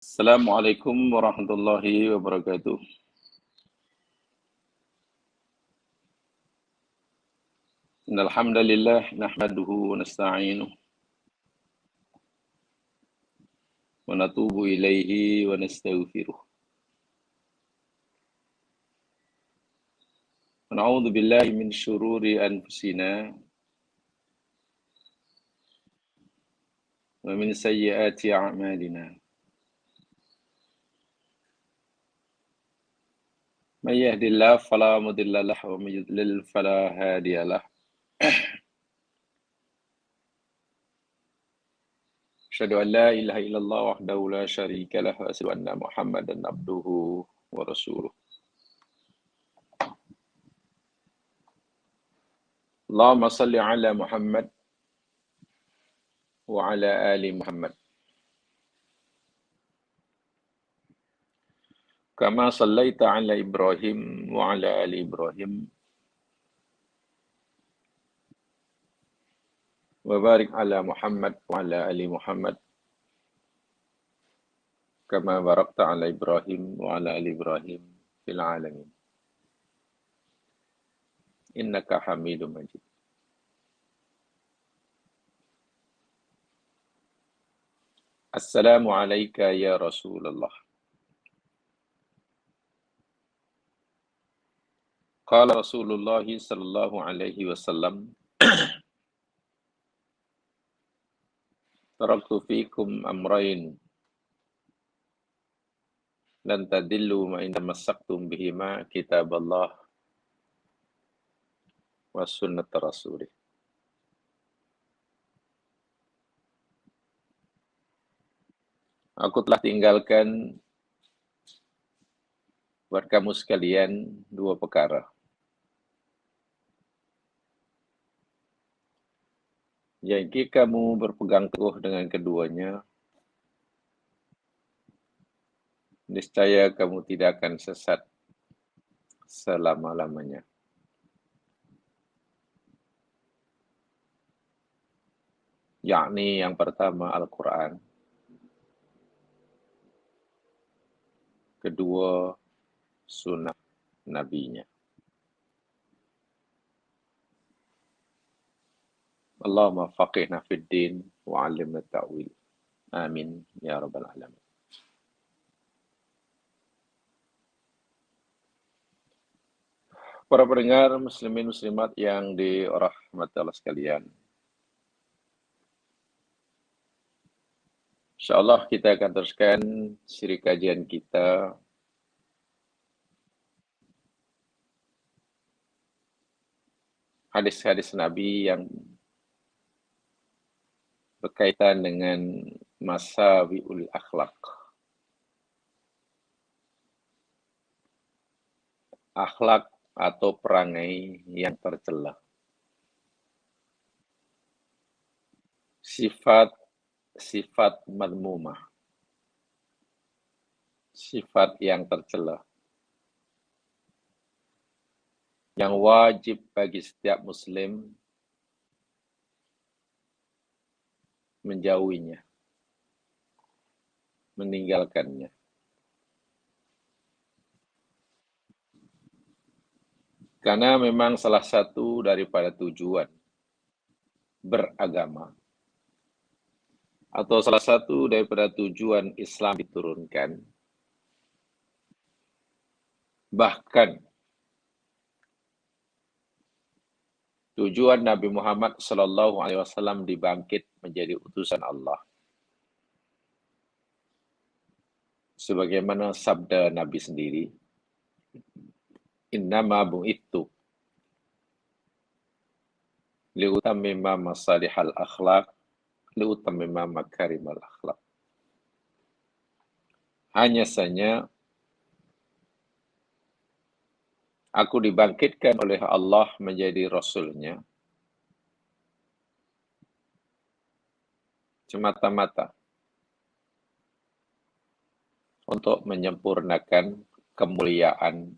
Assalamualaikum warahmatullahi wabarakatuh. Innal hamdalillah nahmaduhu wa nasta'inuhu wa natubu ilaihi wa nastaghfiruh. Wa na'udzu billahi min syururi anfusina wa min sayyiati a'malina. May yahdihillahu fala mudilla lahu wa may yudlil fala hadiya lahu. Asyhadu an la ilaha illallah wahdahu la syarika lahu wa asyhadu anna Muhammadan abduhu wa rasuluh. Allahumma salli ala Muhammad wa ala ali Muhammad. Kama sallaita ala Ibrahim wa ala ali Ibrahim. Wa barik ala Muhammad wa ala ali Muhammad. Kama barakta ala Ibrahim wa ala ali Ibrahim fil alamin. Innaka Hamidum Majid. Assalamu alayka ya Rasulullah. Qala Rasulullah sallallahu alaihi wasallam, taraktu fikum amrayn lan tadillu ma in tamassaktum bihima kitaballah wa sunnat rasulih. Aku telah tinggalkan buat kamu sekalian dua perkara. Jika kamu berpegang teguh dengan keduanya, niscaya kamu tidak akan sesat selama-lamanya. Yakni yang pertama Al-Quran, kedua sunnah nabinya. Allahumma faqihna fid din wa 'allimna ta'wil. Amin ya rabbal alamin. Para pendengar muslimin muslimat yang dirahmati Allah sekalian. Insyaallah kita akan teruskan siri kajian kita hadis-hadis Nabi yang berkaitan dengan masawiul akhlak. Akhlak atau perangai yang tercela. Sifat madmumah. Sifat yang tercela. Yang wajib bagi setiap muslim menjauhinya, meninggalkannya. Karena memang salah satu daripada tujuan beragama atau salah satu daripada tujuan Islam diturunkan, bahkan tujuan Nabi Muhammad SAW dibangkit menjadi utusan Allah. Sebagaimana sabda Nabi sendiri, innama bu'ittu liutammima masalihal akhlaq liutammima makarimal akhlaq. Hanya saja aku dibangkitkan oleh Allah menjadi Rasul-Nya semata-mata untuk menyempurnakan kemuliaan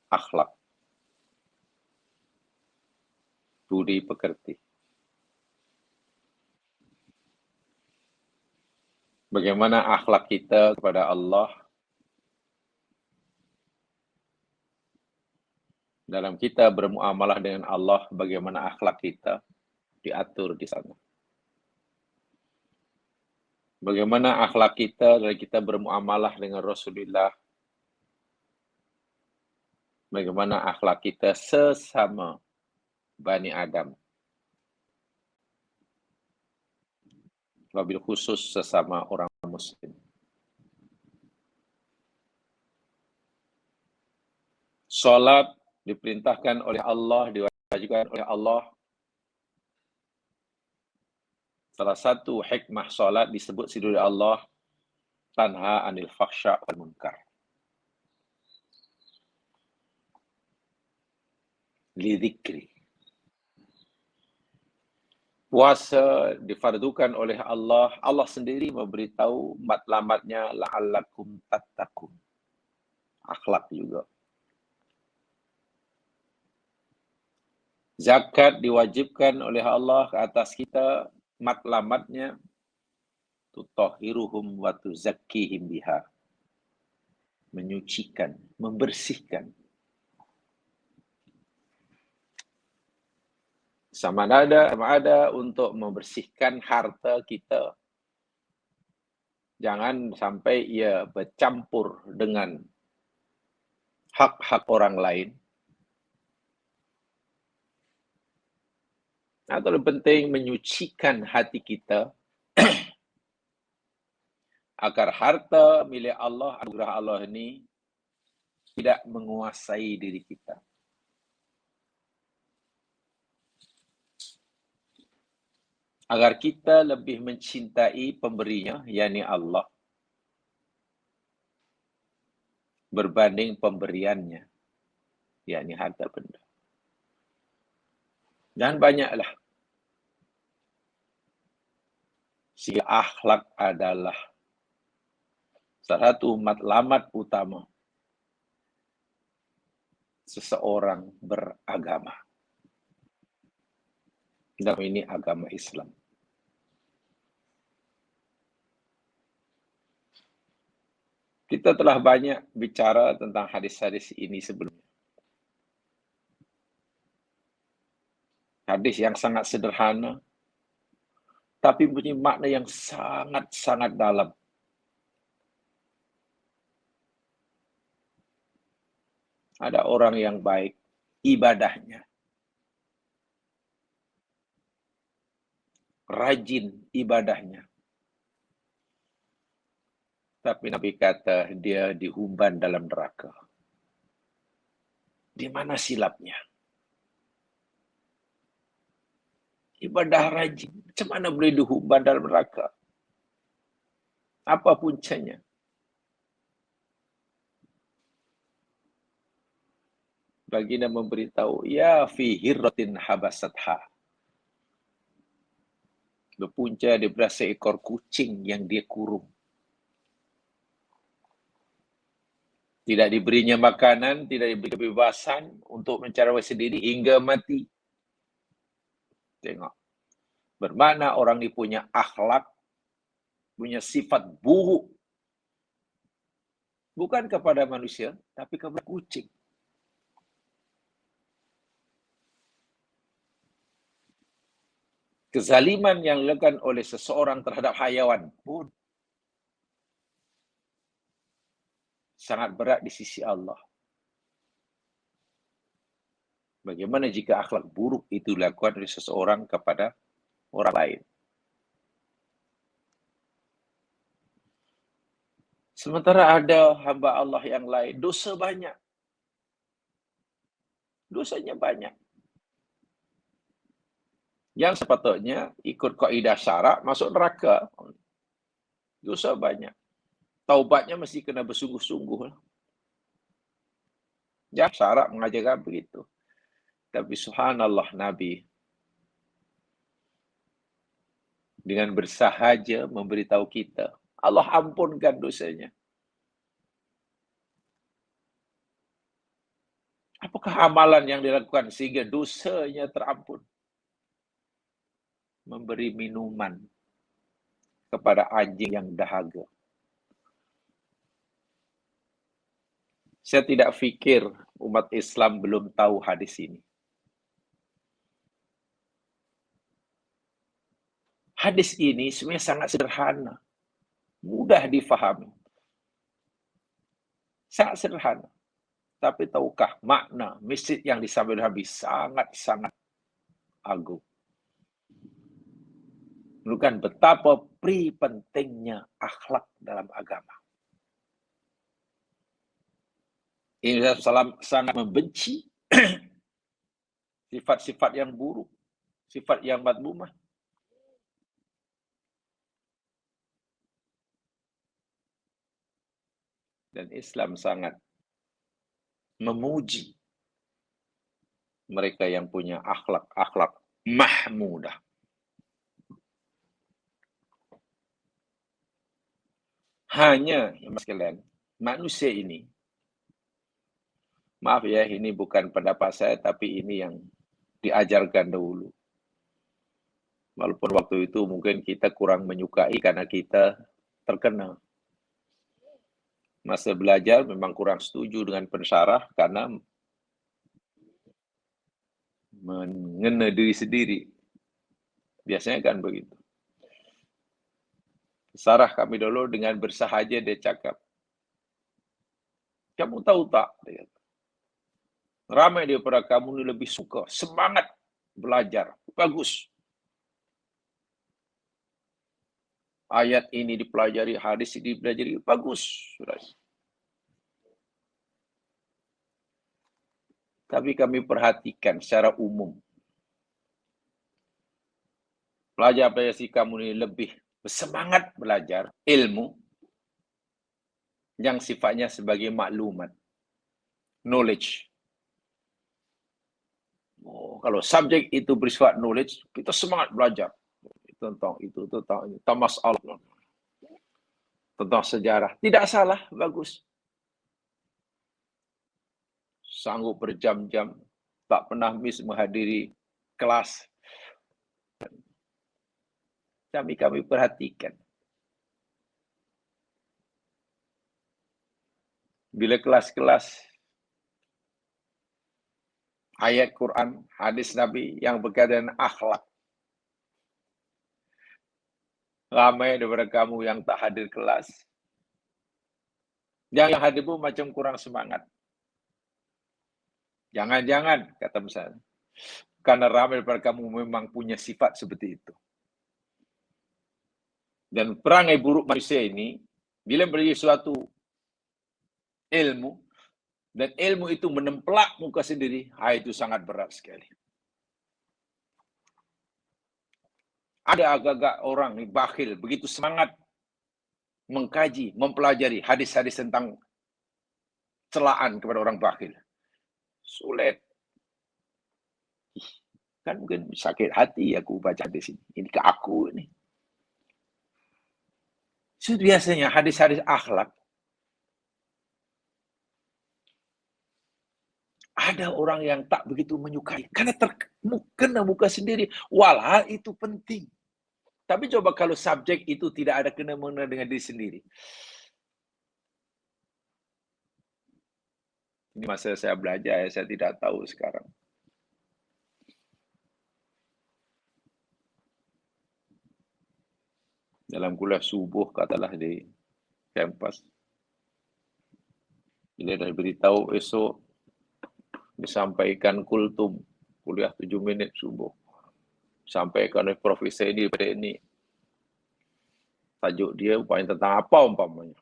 akhlak, budi pekerti. Bagaimana akhlak kita kepada Allah dalam kita bermuamalah dengan Allah, bagaimana akhlak kita diatur di sana. Bagaimana akhlak kita dari kita bermuamalah dengan Rasulullah, bagaimana akhlak kita sesama Bani Adam, wabil khusus sesama orang Muslim. Salat diperintahkan oleh Allah, diwajibkan oleh Allah. Salah satu hikmah salat disebut oleh Allah, tanha anil fakhsya wal munkar. Lidzikri. Puasa difardukan oleh Allah. Allah sendiri memberitahu matlamatnya la'allakum tattaqun. Akhlak juga. Zakat diwajibkan oleh Allah ke atas kita, matlamatnya tutahhiruhum wa tuzakkihim biha. Menyucikan, membersihkan. Sama ada untuk membersihkan harta kita. Jangan sampai ia bercampur dengan hak-hak orang lain. Atau lebih penting menyucikan hati kita agar harta milik Allah, anugerah Allah ini tidak menguasai diri kita. Agar kita lebih mencintai pemberinya, yakni Allah, berbanding pemberiannya, yakni harta benda. Dan banyaklah. Sehingga akhlak adalah salah satu matlamat utama seseorang beragama. Dan ini agama Islam. Kita telah banyak bicara tentang hadis-hadis ini sebelumnya. Hadis yang sangat sederhana, tapi punya makna yang sangat-sangat dalam. Ada orang yang baik, ibadahnya, rajin ibadahnya. Tapi Nabi kata dia dihumban dalam neraka. Di mana silapnya? Ibadah rajin, macam mana boleh dihumban dalam neraka? Apa puncanya? Baginda memberitahu, ya fi hirratin habasatha. Berpunca dia berasa ekor kucing yang dia kurung. Tidak diberinya makanan, tidak diberi kebebasan untuk mencari sendiri hingga mati. Tengok. Bermakna orang ini punya akhlak, punya sifat buruk. Bukan kepada manusia, tapi kepada kucing. Kezaliman yang dilakukan oleh seseorang terhadap hayawan pun sangat berat di sisi Allah. Bagaimana jika akhlak buruk itu dilakukan oleh seseorang kepada orang lain? Sementara ada hamba Allah yang lain, dosa banyak. Dosanya banyak. Yang sepatutnya ikut kaidah syarak masuk neraka. Dosa banyak. Taubatnya mesti kena bersungguh-sungguh. Ya, syarak mengajarkan begitu. Tapi subhanallah Nabi dengan bersahaja memberitahu kita, Allah ampunkan dosanya. Apakah amalan yang dilakukan sehingga dosanya terampun? Memberi minuman kepada anjing yang dahaga. Saya tidak fikir umat Islam belum tahu hadis ini. Hadis ini sebenarnya sangat sederhana, mudah difahami. Sangat sederhana. Tapi tahukah makna, message yang disampaikan Nabi sangat-sangat agung. Menunjukkan betapa pentingnya akhlak dalam agama. Ini Rasulullah sangat membenci sifat-sifat yang buruk, sifat yang madmumah. Dan Islam sangat memuji mereka yang punya akhlak mahmudah. Hanya, Mas sekalian, manusia ini, maaf ya, ini bukan pendapat saya, tapi ini yang diajarkan dahulu. Walaupun waktu itu mungkin kita kurang menyukai karena kita terkena. Masa belajar memang kurang setuju dengan pensyarah karena mengena diri sendiri. Biasanya kan begitu. Sarah kami dulu dengan bersahaja dia cakap, kamu tahu tak? Dia kata, ramai daripada kamu ini lebih suka, semangat belajar, bagus. Ayat ini dipelajari, hadis ini dipelajari, bagus. Tapi kami perhatikan secara umum, pelajar kamu ini lebih bersemangat belajar ilmu yang sifatnya sebagai maklumat, knowledge. Oh, kalau subjek itu bersifat knowledge, kita semangat belajar. Tentang itu, tentang masalah, tentang sejarah. Tidak salah, bagus. Sanggup berjam-jam, tak pernah miss menghadiri kelas. Kami perhatikan. Bila kelas-kelas ayat Quran, hadis Nabi yang berkaitan dengan akhlak, ramai daripada kamu yang tak hadir kelas. Yang hadir pun macam kurang semangat. Jangan-jangan, kata misalnya, karena ramai daripada kamu memang punya sifat seperti itu. Dan perangai buruk manusia ini, bila menjadi suatu ilmu, dan ilmu itu menemplak muka sendiri, itu sangat berat sekali. Ada agak-agak orang ni bakhil, begitu semangat mengkaji, mempelajari hadis-hadis tentang celaan kepada orang bakhil. Sulit. Kan mungkin sakit hati aku baca hadis ini. Ini ke aku ini. So, biasanya hadis-hadis akhlak, ada orang yang tak begitu menyukai. Karena terkena muka sendiri. Walau itu penting. Tapi coba kalau subjek itu tidak ada kena-mengena dengan diri sendiri. Ini masa saya belajar, saya tidak tahu sekarang. Dalam kuliah subuh, katalah di kampus. Bila dah beritahu esok, disampaikan kultum, kuliah 7 minit subuh. Sampaikan oleh profesor ini pada ini. Tajuk dia umpamanya tentang apa umpamanya.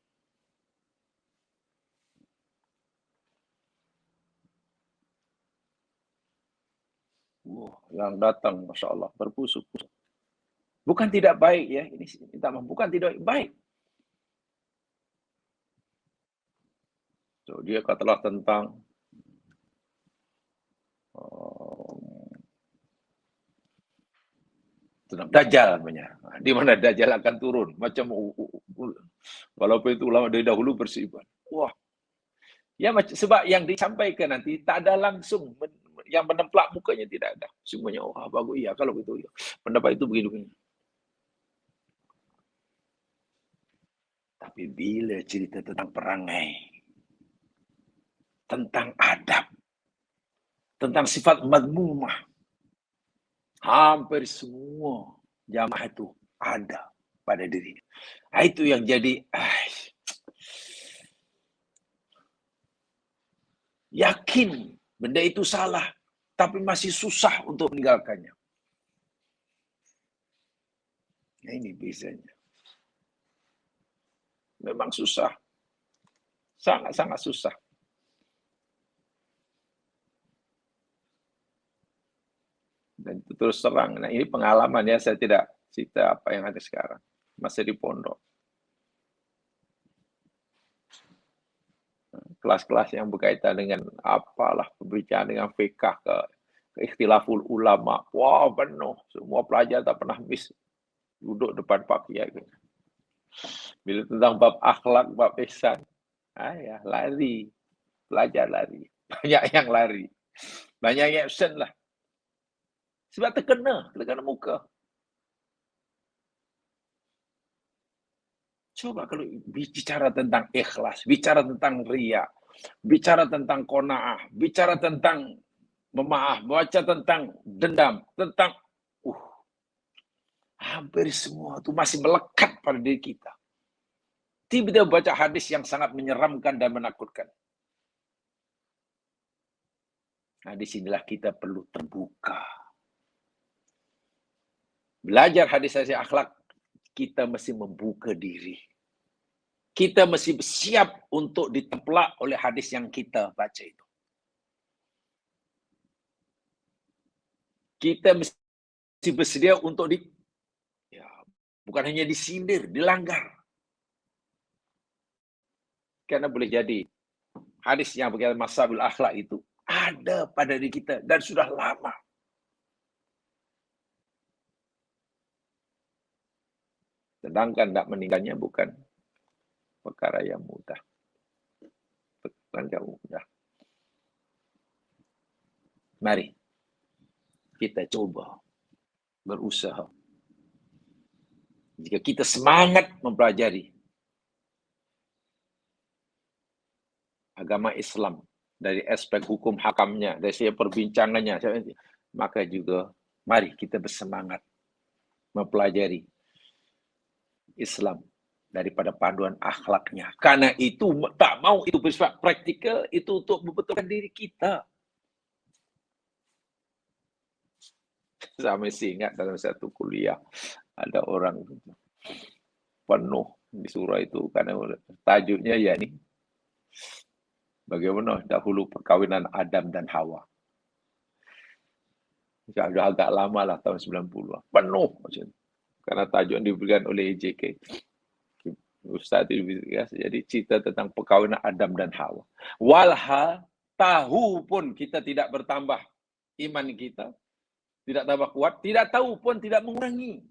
Yang datang, Masya Allah, berpusuk-pusuk. Bukan tidak baik ya, ini bukan tidak baik. So, dia katalah tentang Dajjal namanya. Di mana Dajjal akan turun. Macam walaupun itu ulama dari dahulu bersifat. Wah. Ya sebab yang disampaikan nanti tak ada langsung yang menemplak mukanya, tidak ada. Semuanya bagus ya kalau begitu ya. Pendapat itu begini. Tapi bila cerita tentang perangai, tentang adab, tentang sifat madmumah, hampir semua jamaah itu ada pada dirinya. Itu yang jadi yakin benda itu salah, tapi masih susah untuk meninggalkannya. Nah, ini biasanya. Memang susah. Sangat-sangat susah. Dan itu terus terang. Nah, ini pengalaman ya, saya tidak cerita apa yang ada sekarang. Masih di pondok. Kelas-kelas yang berkaitan dengan apalah, pembicaraan dengan fiqh ke ikhtilaful ulama. Wah, penuh. Semua pelajar tak pernah miss. Duduk depan Pak Kiai. Bila tentang bab akhlak, bab ihsan, ya, lari. Pelajar lari. Banyak yang lari. Banyak yang absent lah. Sebab terkena muka. Coba kalau bicara tentang ikhlas, bicara tentang riya, bicara tentang qanaah, bicara tentang memaaf, baca tentang dendam, tentang hampir semua itu masih melekat pada diri kita. Tiba-tiba baca hadis yang sangat menyeramkan dan menakutkan. Nah, disinilah kita perlu terbuka. Belajar hadis-hadis akhlak, kita mesti membuka diri. Kita mesti siap untuk ditemplak oleh hadis yang kita baca itu. Kita mesti bersedia untuk bukan hanya disindir, dilanggar. Karena boleh jadi hadis yang berkaitan masalah akhlak itu ada pada diri kita dan sudah lama. Sedangkan tidak meninggalnya bukan perkara yang mudah. Bukan yang mudah. Mari kita coba berusaha. Jika kita semangat mempelajari agama Islam dari aspek hukum hakamnya, dari segi perbincangannya, maka juga mari kita bersemangat mempelajari Islam daripada panduan akhlaknya. Karena itu tak mau itu bersifat praktikal, itu untuk membetulkan diri kita. Saya masih ingat dalam satu kuliah ada orang penuh di surah itu karena tajuknya ya ini bagaimana dahulu perkawinan Adam dan Hawa. Sudah agak lama lah tahun 90-an. Penuh macam karena tajuk yang diberikan oleh EJK. Ustaz itu jadi cerita tentang perkawinan Adam dan Hawa. Walha tahu pun kita tidak bertambah iman kita, tidak tambah kuat, tidak tahu pun tidak mengurangi.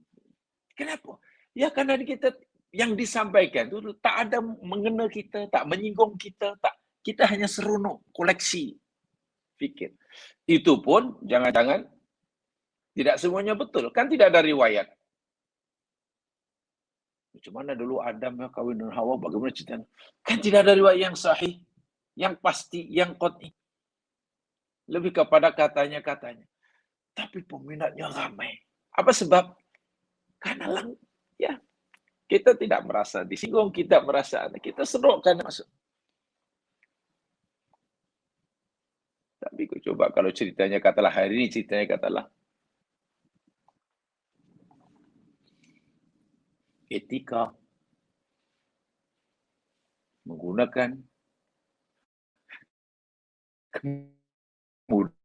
Kenapa? Ya karena kita yang disampaikan itu tak ada mengena kita, tak menyinggung kita, tak kita hanya seronok koleksi fikir. Itu pun jangan-jangan tidak semuanya betul, kan tidak ada riwayat. Macam mana dulu Adam ya kawin dengan Hawa, bagaimana ceritanya? Kan tidak ada riwayat yang sahih, yang pasti, yang qat'i. Lebih kepada katanya-katanya. Tapi peminatnya ramai. Apa sebab? Karena ya kita tidak merasa disinggung, kita merasa kita seronok kan masuk. Tapi aku coba kalau ceritanya katalah hari ini ceritanya katalah etika menggunakan kemudahan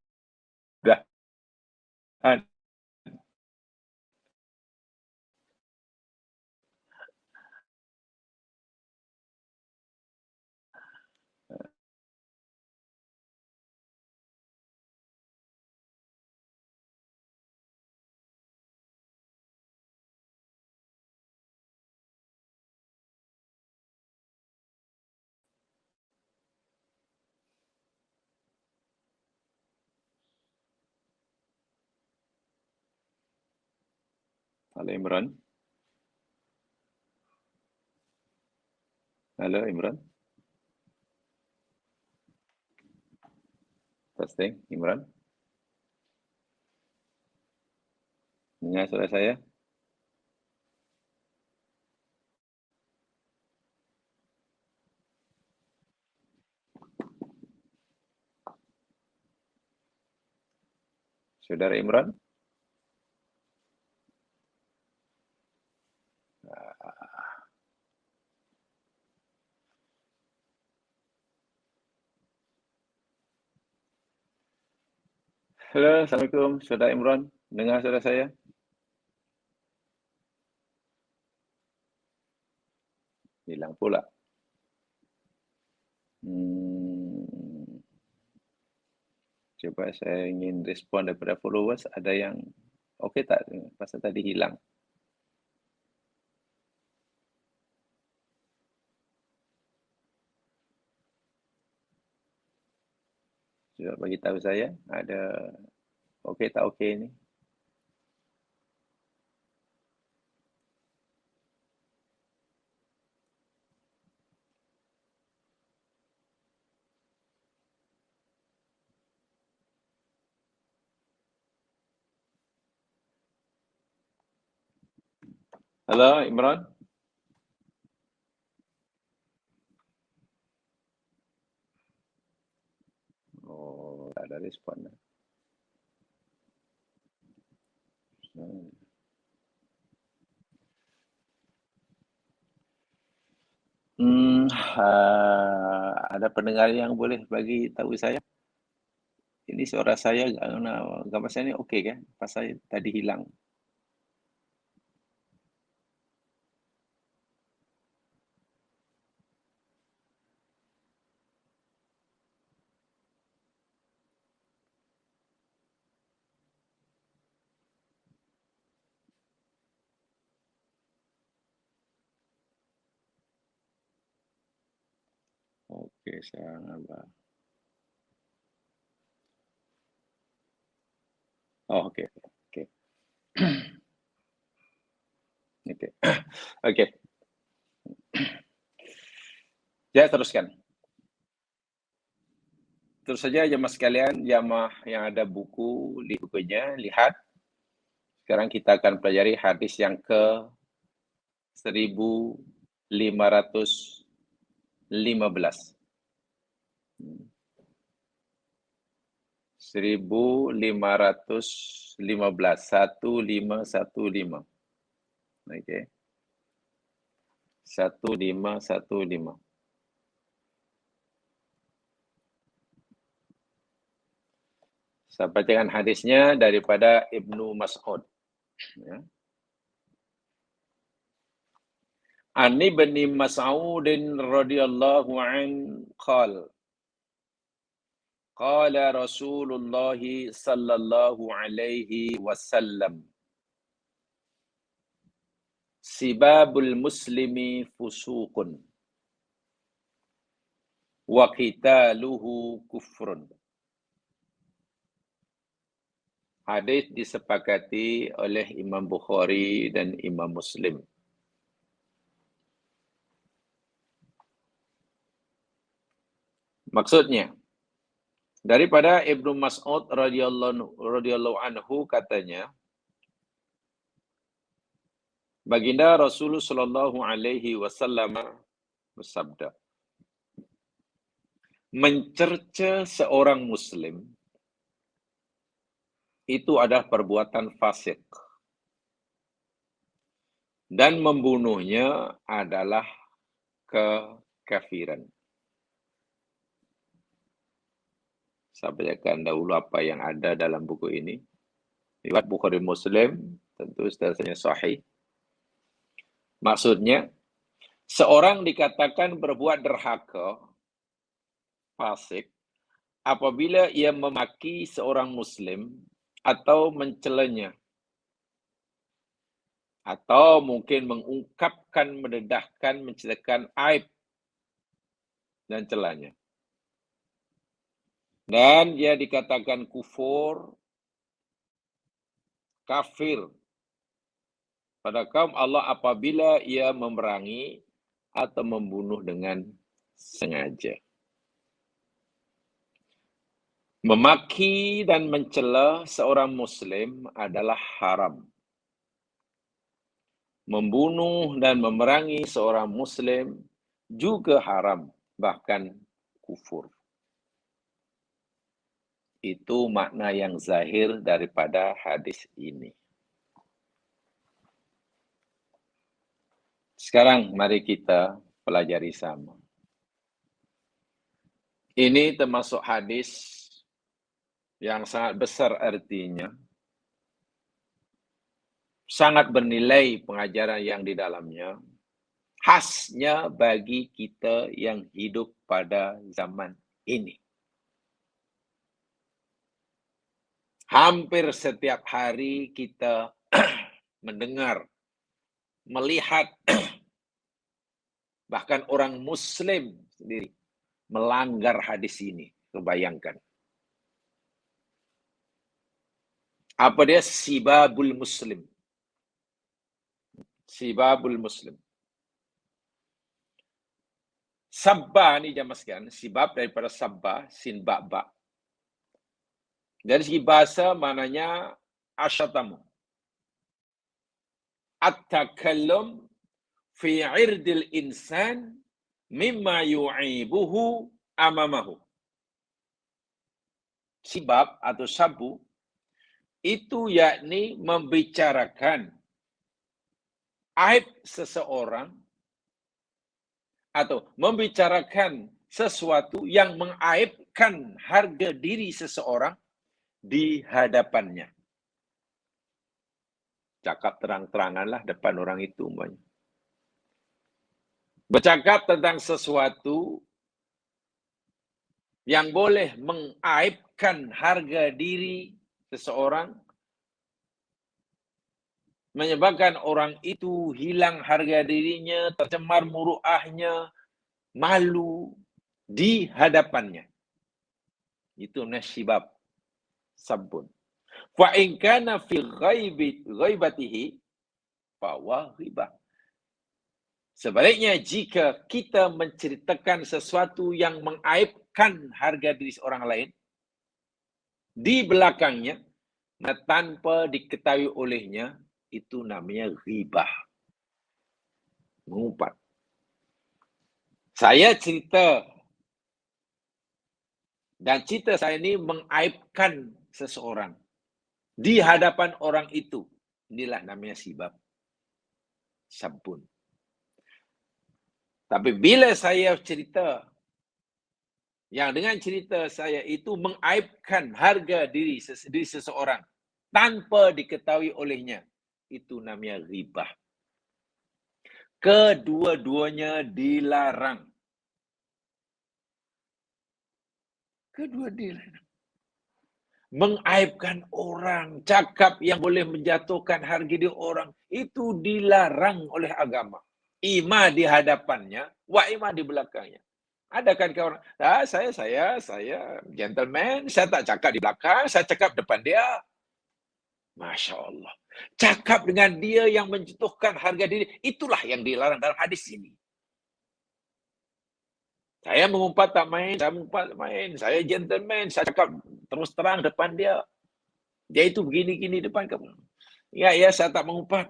Al Imran Halo Imran. Testing, Imran. Dengar suara saya? Saudara Imran? Halo, Assalamualaikum, Saudara Imran. Dengar suara saya? Hilang pula. Coba saya ingin respon daripada followers. Ada yang okey tak? Pasal tadi hilang. Cuba bagi tahu saya. Ada okey tak okey ni? Halo, Imran. Oh, tak ada respon. Ada pendengar yang boleh bagi tahu saya? Ini suara saya, gambar saya ni okey kan? Pasal tadi hilang. Okey, saya nampak. Oh, okey. Okey. Okey. Okey. Saya teruskan. Terus saja jemaah sekalian, jemaah yang ada buku, bukunya, lihat. Sekarang kita akan pelajari hadis yang ke 1515. 1515. 1515. Okey. 1515. Saya bacakan hadisnya daripada Ibnu Mas'ud. Ya. An Ibni Mas'udin radhiyallahu an qala qala Rasulullah sallallahu alaihi wasallam sibabul muslimi fusuqun wa qitaluhu kufrun. Hadis disepakati oleh Imam Bukhari dan Imam Muslim. Maksudnya, daripada Ibnu Mas'ud radhiyallahu anhu katanya, Baginda Rasulullah sallallahu alaihi wasallam bersabda, mencerca seorang muslim itu adalah perbuatan fasik dan membunuhnya adalah kekafiran. Saya bacakan dahulu apa yang ada dalam buku ini. Riwayat Bukhari Muslim, tentu seterusnya sahih. Maksudnya, seorang dikatakan berbuat derhaka, fasik, apabila ia memaki seorang muslim atau mencelanya, atau mungkin mengungkapkan, mendedahkan, menceritakan aib dan celanya. Dan dia dikatakan kufur, kafir pada kaum Allah apabila ia memerangi atau membunuh dengan sengaja. Memaki dan mencela seorang Muslim adalah haram. Membunuh dan memerangi seorang Muslim juga haram, bahkan kufur. Itu makna yang zahir daripada hadis ini. Sekarang mari kita pelajari sama. Ini termasuk hadis yang sangat besar artinya, sangat bernilai pengajaran yang di dalamnya, khasnya bagi kita yang hidup pada zaman ini. Hampir setiap hari kita mendengar, melihat, bahkan orang Muslim sendiri melanggar hadis ini. Kebayangkan. Apa dia? Sibabul Muslim. Sibabul Muslim. Sabba ni jamaah sekalian, sibab daripada sabba, sin ba. Dari segi bahasa maknanya asyatamu. At-takallum fi 'irdil insan mimma yu'ibuhu amamahu. Sibab atau sabu itu yakni membicarakan aib seseorang atau membicarakan sesuatu yang mengaibkan harga diri seseorang di hadapannya. Cakap terang-teranganlah depan orang itu umpamanya. Bercakap tentang sesuatu yang boleh mengaibkan harga diri seseorang, menyebabkan orang itu hilang harga dirinya, tercemar muruahnya, malu di hadapannya. Itu nasibab, sabun. Fa in kana fi ghaibatihi fa huwa ghibah. Sebaliknya, jika kita menceritakan sesuatu yang mengaibkan harga diri seorang lain di belakangnya, tanpa diketahui olehnya, itu namanya ghibah. Mengumpat. Saya cerita, dan cerita saya ini mengaibkan seseorang di hadapan orang itu. Inilah namanya sibab. Sabun. Tapi bila saya cerita, yang dengan cerita saya itu mengaibkan harga diri seseorang tanpa diketahui olehnya, itu namanya ghibah. Kedua-duanya dilarang. Kedua dilarang. Mengaibkan orang, cakap yang boleh menjatuhkan harga diri orang, itu dilarang oleh agama. Ima di hadapannya, wa ima di belakangnya. Ada kan orang, saya gentleman, saya tak cakap di belakang, saya cakap depan dia. Masya Allah. Cakap dengan dia yang menjatuhkan harga diri, itulah yang dilarang dalam hadis ini. Saya mengumpat tak main, saya mengumpat tak main, saya gentleman, saya cakap terus terang depan dia. Dia itu begini-gini depan kamu. Ya, saya tak mengumpat.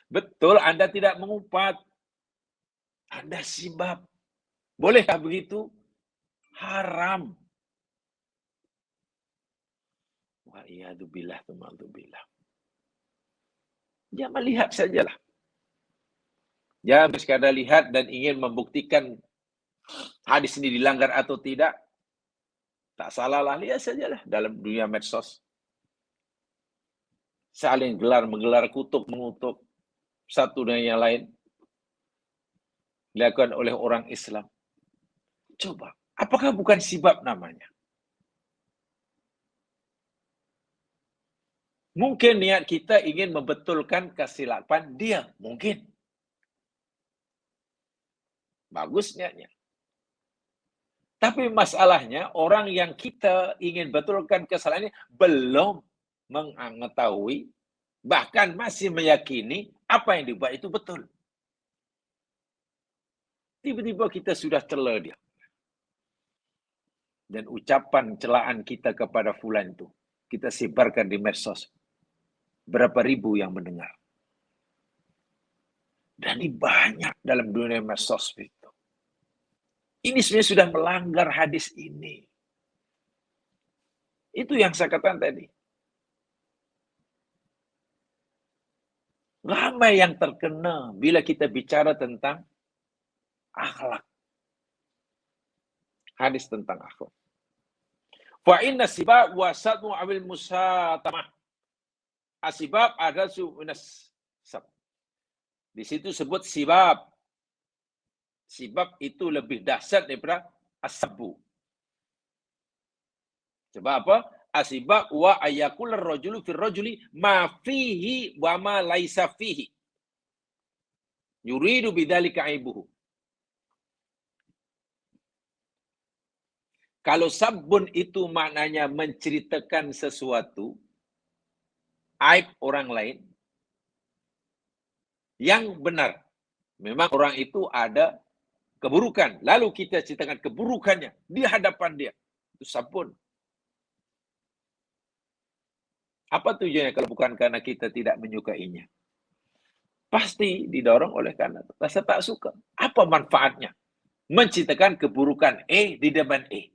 Betul, Anda tidak mengumpat. Anda sibab. Bolehkah begitu? Haram. Wa'iyadzubillah, tumadzubillah. Dia melihat sajalah. Dia sekadar lihat dan ingin membuktikan hadis ini dilanggar atau tidak. Tak salahlah, lihat sajalah dalam dunia medsos. Saling menggelar kutuk, mengutuk satu dengan yang lain. Dilakukan oleh orang Islam. Coba, apakah bukan sibab namanya? Mungkin niat kita ingin membetulkan kesilapan dia. Mungkin. Bagus niatnya. Tapi masalahnya, orang yang kita ingin betulkan kesalahannya belum mengetahui, bahkan masih meyakini apa yang dibuat itu betul. Tiba-tiba kita sudah cela dia. Dan ucapan celaan kita kepada fulan itu, kita sebarkan di medsos. Berapa ribu yang mendengar. Dan ini banyak dalam dunia medsos itu. Ini sebenarnya sudah melanggar hadis ini. Itu yang saya katakan tadi. Ramai yang terkena bila kita bicara tentang akhlak. Hadis tentang akhlak. Fa inna sibab wasatmu awil musatamah. Asibab ada minas sab. Di situ sebut sibab. Sibab itu lebih dahsyat daripada asabu. Sebab apa? Asibab wa ayakul rajulu fir rajuli ma fihi wa ma laisa fihi. Yuridu bidzalika aibuhu. Kalau sabun itu maknanya menceritakan sesuatu, aib orang lain, yang benar. Memang orang itu ada keburukan. Lalu kita ceritakan keburukannya di hadapan dia. Itu sabun. Apa tujuannya kalau bukan karena kita tidak menyukainya? Pasti didorong oleh karena rasa tak suka. Apa manfaatnya? Menceritakan keburukan E di depan E.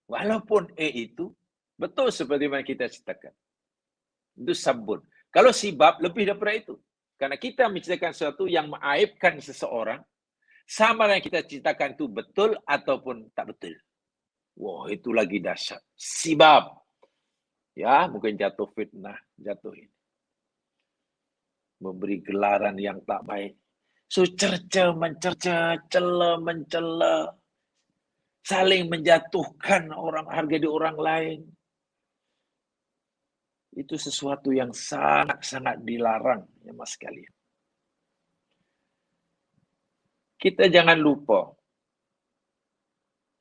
Walaupun E itu betul seperti yang kita ceritakan. Itu sabun. Kalau sibab lebih daripada itu. Karena kita menceritakan sesuatu yang mengaibkan seseorang, sama yang kita ceritakan itu betul ataupun tak betul. Wah, itu lagi dahsyat. Sibab. Ya, mungkin jatuh fitnah, jatuh ini. Memberi gelaran yang tak baik. So, cerca, mencerca, cela, mencela. Saling menjatuhkan orang harga di orang lain. Itu sesuatu yang sangat-sangat dilarang, ya mas sekalian. Kita jangan lupa,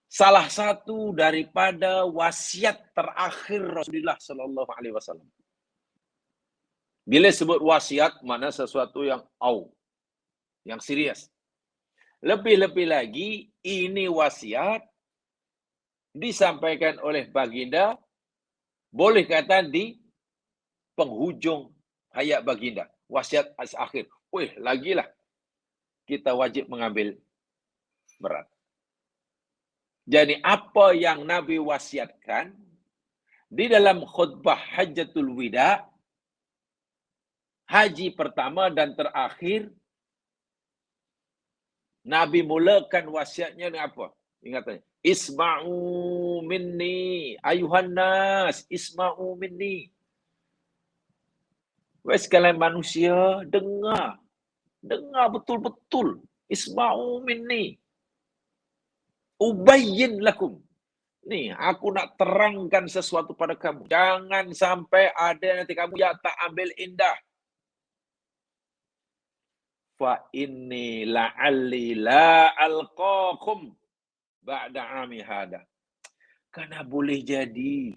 salah satu daripada wasiat terakhir Rasulullah Sallallahu Alaihi Wasallam. Bila sebut wasiat, mana sesuatu yang yang serius. Lebih-lebih lagi, ini wasiat disampaikan oleh baginda, boleh kata di penghujung hayat baginda. Wasiat akhir. Wih, lagilah kita wajib mengambil berat. Jadi apa yang Nabi wasiatkan di dalam khutbah Hajjatul Wida, haji pertama dan terakhir, Nabi mulakan wasiatnya dengan apa? Ingat, isma'u minni ayuhan nas, isma'u minni. Wahai sekalian manusia, dengar betul-betul, isma'u minni. Ubayyin lakum. Nih, aku nak terangkan sesuatu pada kamu. Jangan sampai ada nanti kamu yang tak ambil indah. Fa inni la'alli la alqakum ba'da ami hada. Karena boleh jadi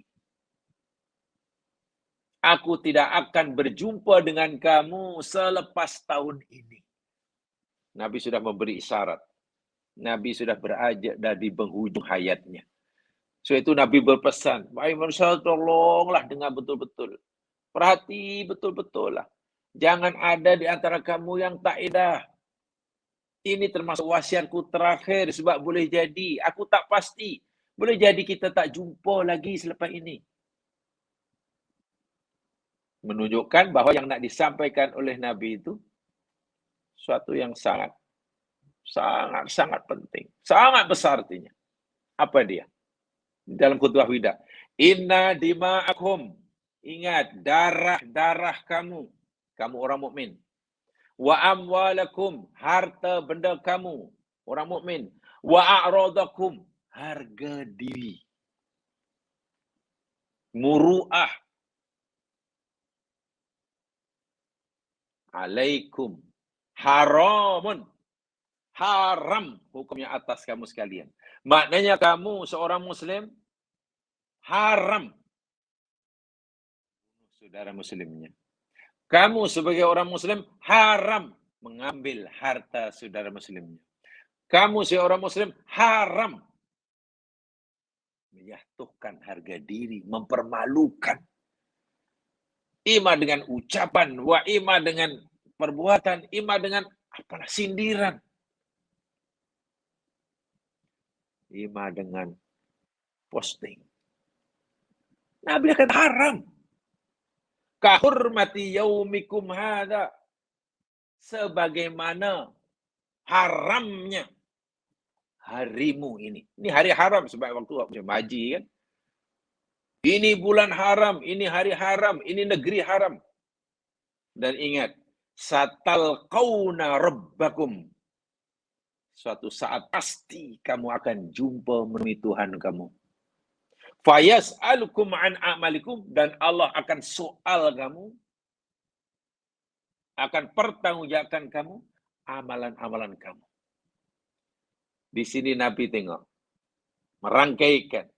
aku tidak akan berjumpa dengan kamu selepas tahun ini. Nabi sudah memberi isyarat. Nabi sudah beranjak dari penghujung hayatnya. So itu Nabi berpesan, wahai manusia, tolonglah dengar betul-betul. Perhati betul-betul lah. Jangan ada di antara kamu yang tak edah. Ini termasuk wasiatku terakhir sebab boleh jadi, aku tak pasti. Boleh jadi kita tak jumpa lagi selepas ini. Menunjukkan bahawa yang nak disampaikan oleh Nabi itu suatu yang sangat penting. Sangat besar artinya. Apa dia? Dalam khutbah wida. Inna dima'akum. Ingat, darah kamu. Kamu orang mukmin. Wa amwalakum, harta benda kamu, orang mukmin. Wa a'radakum, harga diri. Muru'ah. Alaikum. Haramun. Haram hukumnya atas kamu sekalian. Maknanya kamu seorang muslim, haram saudara muslimnya. Kamu sebagai orang muslim, haram mengambil harta saudara muslimnya. Kamu seorang muslim haram menjatuhkan harga diri, mempermalukan. Ima dengan ucapan, wa ima dengan perbuatan, ima dengan apalah sindiran. Ima dengan posting. Nabi akan haram. Kahurmati yaumikum hadza. Sebagaimana haramnya harimu ini. Ini hari haram sebab waktu aku haji kan. Ini bulan haram, ini hari haram, ini negeri haram. Dan ingat, satalqauna rabbakum. Suatu saat pasti kamu akan jumpa menemui Tuhan kamu. Fayas'alukum an a'malikum, dan Allah akan soal kamu, akan pertanggungjawabkan kamu amalan-amalan kamu. Di sini Nabi tengok, merangkaikan.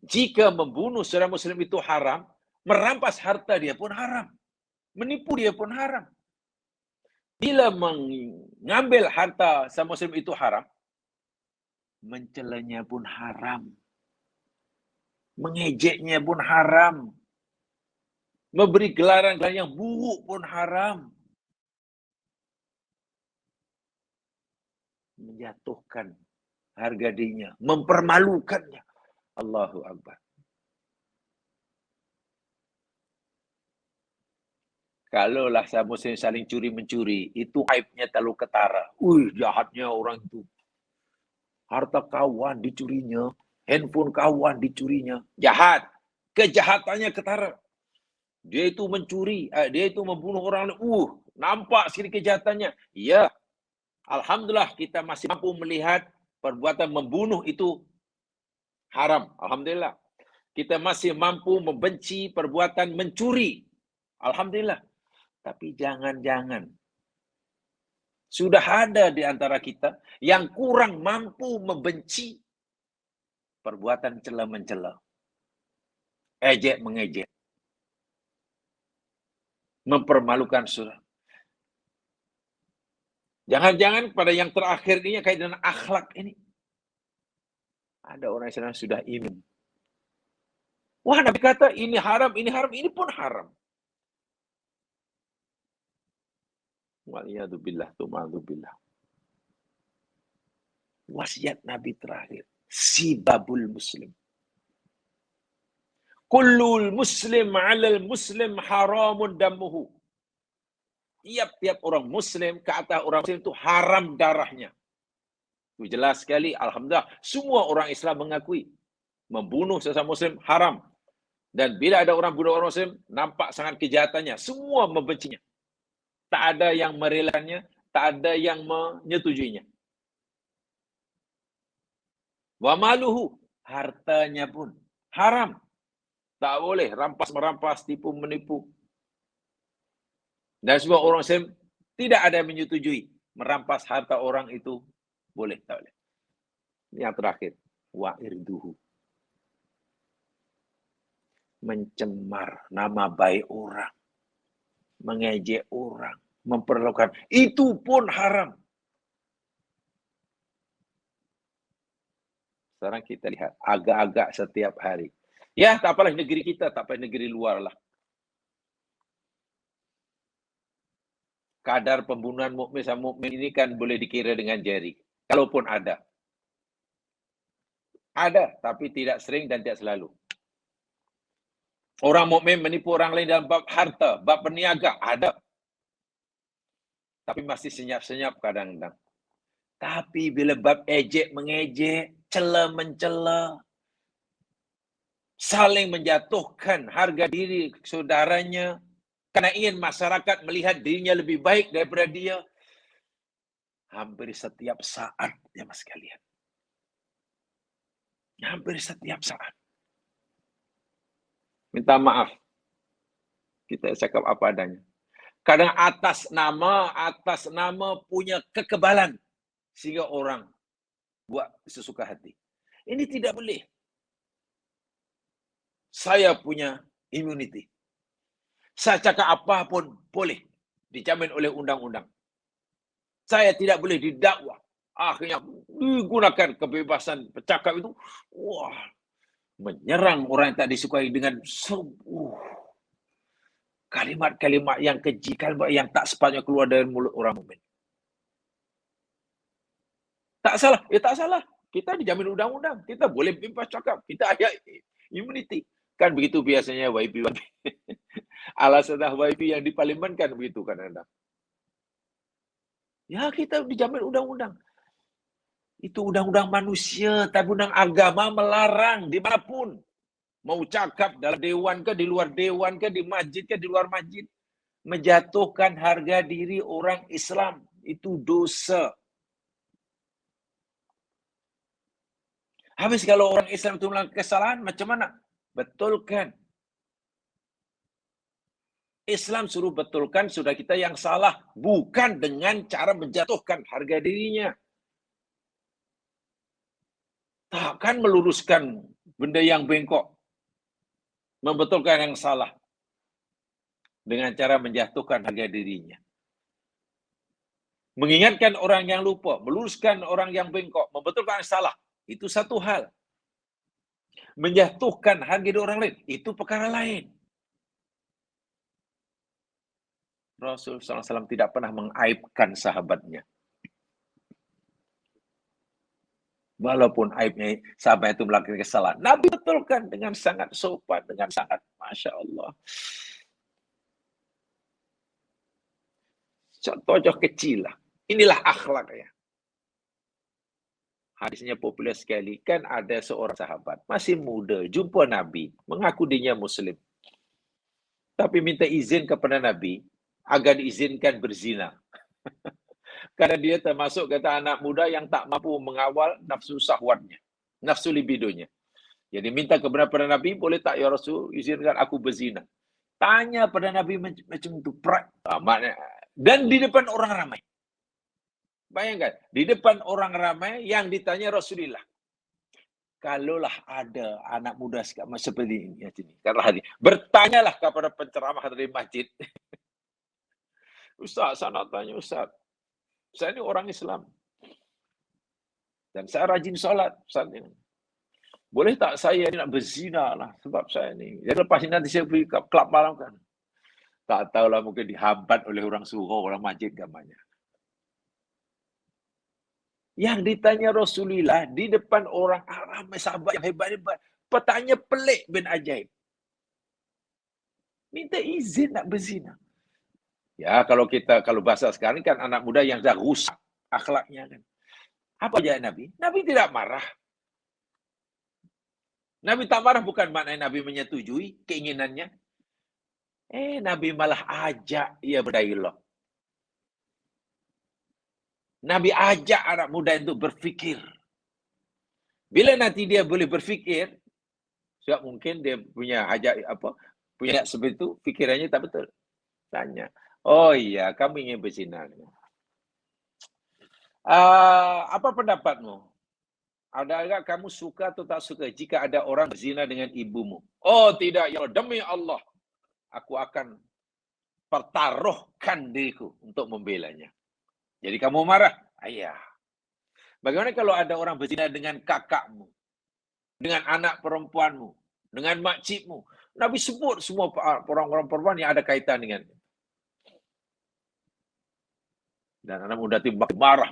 Jika membunuh saudara muslim itu haram, merampas harta dia pun haram. Menipu dia pun haram. Bila mengambil harta saudara muslim itu haram, mencelanya pun haram. Mengejeknya pun haram. Memberi gelaran-gelaran yang buruk pun haram. Menjatuhkan harga dirinya, mempermalukannya. Allahu Akbar. Kalaulah sama muslim saling curi-mencuri, itu aibnya terlalu ketara. Jahatnya orang itu. Harta kawan dicurinya, handphone kawan dicurinya. Jahat. Kejahatannya ketara. Dia itu mencuri, dia itu membunuh orang. Nampak sekali kejahatannya. Ya, alhamdulillah kita masih mampu melihat perbuatan membunuh itu haram. Alhamdulillah. Kita masih mampu membenci perbuatan mencuri. Alhamdulillah. Tapi jangan-jangan sudah ada di antara kita yang kurang mampu membenci perbuatan cela-mencela. Ejek mengejek. Mempermalukan surah. Jangan-jangan pada yang terakhir ini kait dengan akhlak ini. Ada orang yang sudah iman. Wah, Nabi kata ini haram, ini pun haram. Waliyadzubillah, tumadzubillah. Wasiat Nabi terakhir. Sibabul muslim. Kullul muslim alal muslim haramun damuhu. Tiap-tiap orang muslim ke atas orang muslim itu haram darahnya. Itu jelas sekali, alhamdulillah. Semua orang Islam mengakui. Membunuh sesama muslim haram. Dan bila ada orang bunuh orang muslim, nampak sangat kejahatannya. Semua membencinya. Tak ada yang merelakannya, tak ada yang menyetujuinya. Wa maluhu, hartanya pun haram. Tak boleh rampas-merampas, tipu-menipu. Dan semua orang Muslim tidak ada yang menyetujui merampas harta orang itu boleh, tak boleh. Yang terakhir, wa irduhu. Mencemar nama baik orang, mengejek orang, memperlakukan, itu pun haram. Sekarang kita lihat agak-agak setiap hari. Ya, tak apalah negeri kita, tak apa negeri luar lah. Kadar pembunuhan mukmin sama mukmin ini kan boleh dikira dengan jari. Kalaupun ada. Ada, tapi tidak sering dan tidak selalu. Orang mukmin menipu orang lain dalam bab harta, bab berniaga, ada. Tapi masih senyap-senyap kadang-kadang. Tapi bila bab ejek mengejek, cela mencela, saling menjatuhkan harga diri saudaranya, karena ingin masyarakat melihat dirinya lebih baik daripada dia, hampir setiap saat, ya mas sekalian. Hampir setiap saat. Minta maaf. Kita cakap apa adanya. Kadang atas nama punya kekebalan. Sehingga orang buat sesuka hati. Ini tidak boleh. Saya punya immunity. Saya cakap apa pun boleh. Dijamin oleh undang-undang. Saya tidak boleh didakwa. Akhirnya digunakan kebebasan bercakap itu, wah, menyerang orang yang tak disukai dengan kalimat-kalimat yang keji, kalimat yang tak sepatutnya keluar dari mulut orang mukmin. Tak salah, tak salah. Kita dijamin undang-undang, kita boleh bebas cakap, kita ada immunity. Kan begitu biasanya YP. Alasan YP yang di parlimen kan begitu kan Anda. Ya kita dijamin undang-undang. Itu undang-undang manusia, tapi undang agama melarang dimanapun. Mau cakap dalam dewan ke, di luar dewan ke, di masjid ke, di luar masjid. Menjatuhkan harga diri orang Islam. Itu dosa. Habis kalau orang Islam itu melakukan kesalahan, macam mana? Betulkan. Islam suruh betulkan sudah kita yang salah. Bukan dengan cara menjatuhkan harga dirinya. Takkan meluruskan benda yang bengkok. Membetulkan yang salah. Dengan cara menjatuhkan harga dirinya. Mengingatkan orang yang lupa. Meluruskan orang yang bengkok. Membetulkan yang salah. Itu satu hal. Menjatuhkan harga diri orang lain. Itu perkara lain. Rasul SAW tidak pernah mengaibkan sahabatnya. Walaupun aibnya sahabat itu melakukan kesalahan. Nabi betulkan dengan sangat sopan. Dengan sangat, Masya Allah. Contoh kecil lah. Inilah akhlak ya. Hadisnya populer sekali. Kan ada seorang sahabat. Masih muda. Jumpa Nabi. Mengaku dirinya Muslim. Tapi minta izin kepada Nabi. Agar diizinkan berzina. Karena dia termasuk kata anak muda yang tak mampu mengawal nafsu syahwatnya. Nafsu libidonya. Jadi minta kepada Nabi. Boleh tak ya Rasul izinkan aku berzina. Tanya pada Nabi macam itu. Dan di depan orang ramai. Bayangkan, di depan orang ramai yang ditanya Rasulullah. Kalaulah ada anak muda seperti ini, bertanyalah kepada penceramah dari masjid. Ustaz, saya nak tanya Ustaz. Saya ini orang Islam. Dan saya rajin sholat. Ustaz ini. Boleh tak saya ini nak berzina lah. Sebab saya ini. Jadi lepas ini nanti saya pergi ke klub malam kan. Tak tahulah mungkin dihambat oleh orang suruh, orang masjid gamanya. Yang ditanya Rasulullah di depan orang ramai sahabat yang hebat-hebat. Pertanyaan pelik bin ajaib. Minta izin nak berzina. Ya, kalau bahasa sekarang kan anak muda yang dah rusak akhlaknya kan. Apa jawab Nabi? Nabi tidak marah. Nabi tak marah bukan maknanya Nabi menyetujui keinginannya. Nabi malah ajak ia berdialog. Nabi ajak anak muda itu berfikir. Bila nanti dia boleh berfikir, sebab mungkin dia punya punya seperti itu, fikirannya tak betul. Tanya, oh iya, kamu ingin berzina. Apa pendapatmu? Adakah kamu suka atau tak suka jika ada orang berzina dengan ibumu? Oh tidak, ya Allah, demi Allah. Aku akan pertaruhkan diriku untuk membelanya. Jadi kamu marah? Ayah. Bagaimana kalau ada orang berzina dengan kakakmu? Dengan anak perempuanmu? Dengan makcikmu? Nabi sebut semua orang-orang perempuan yang ada kaitan dengan. Dan anak muda itu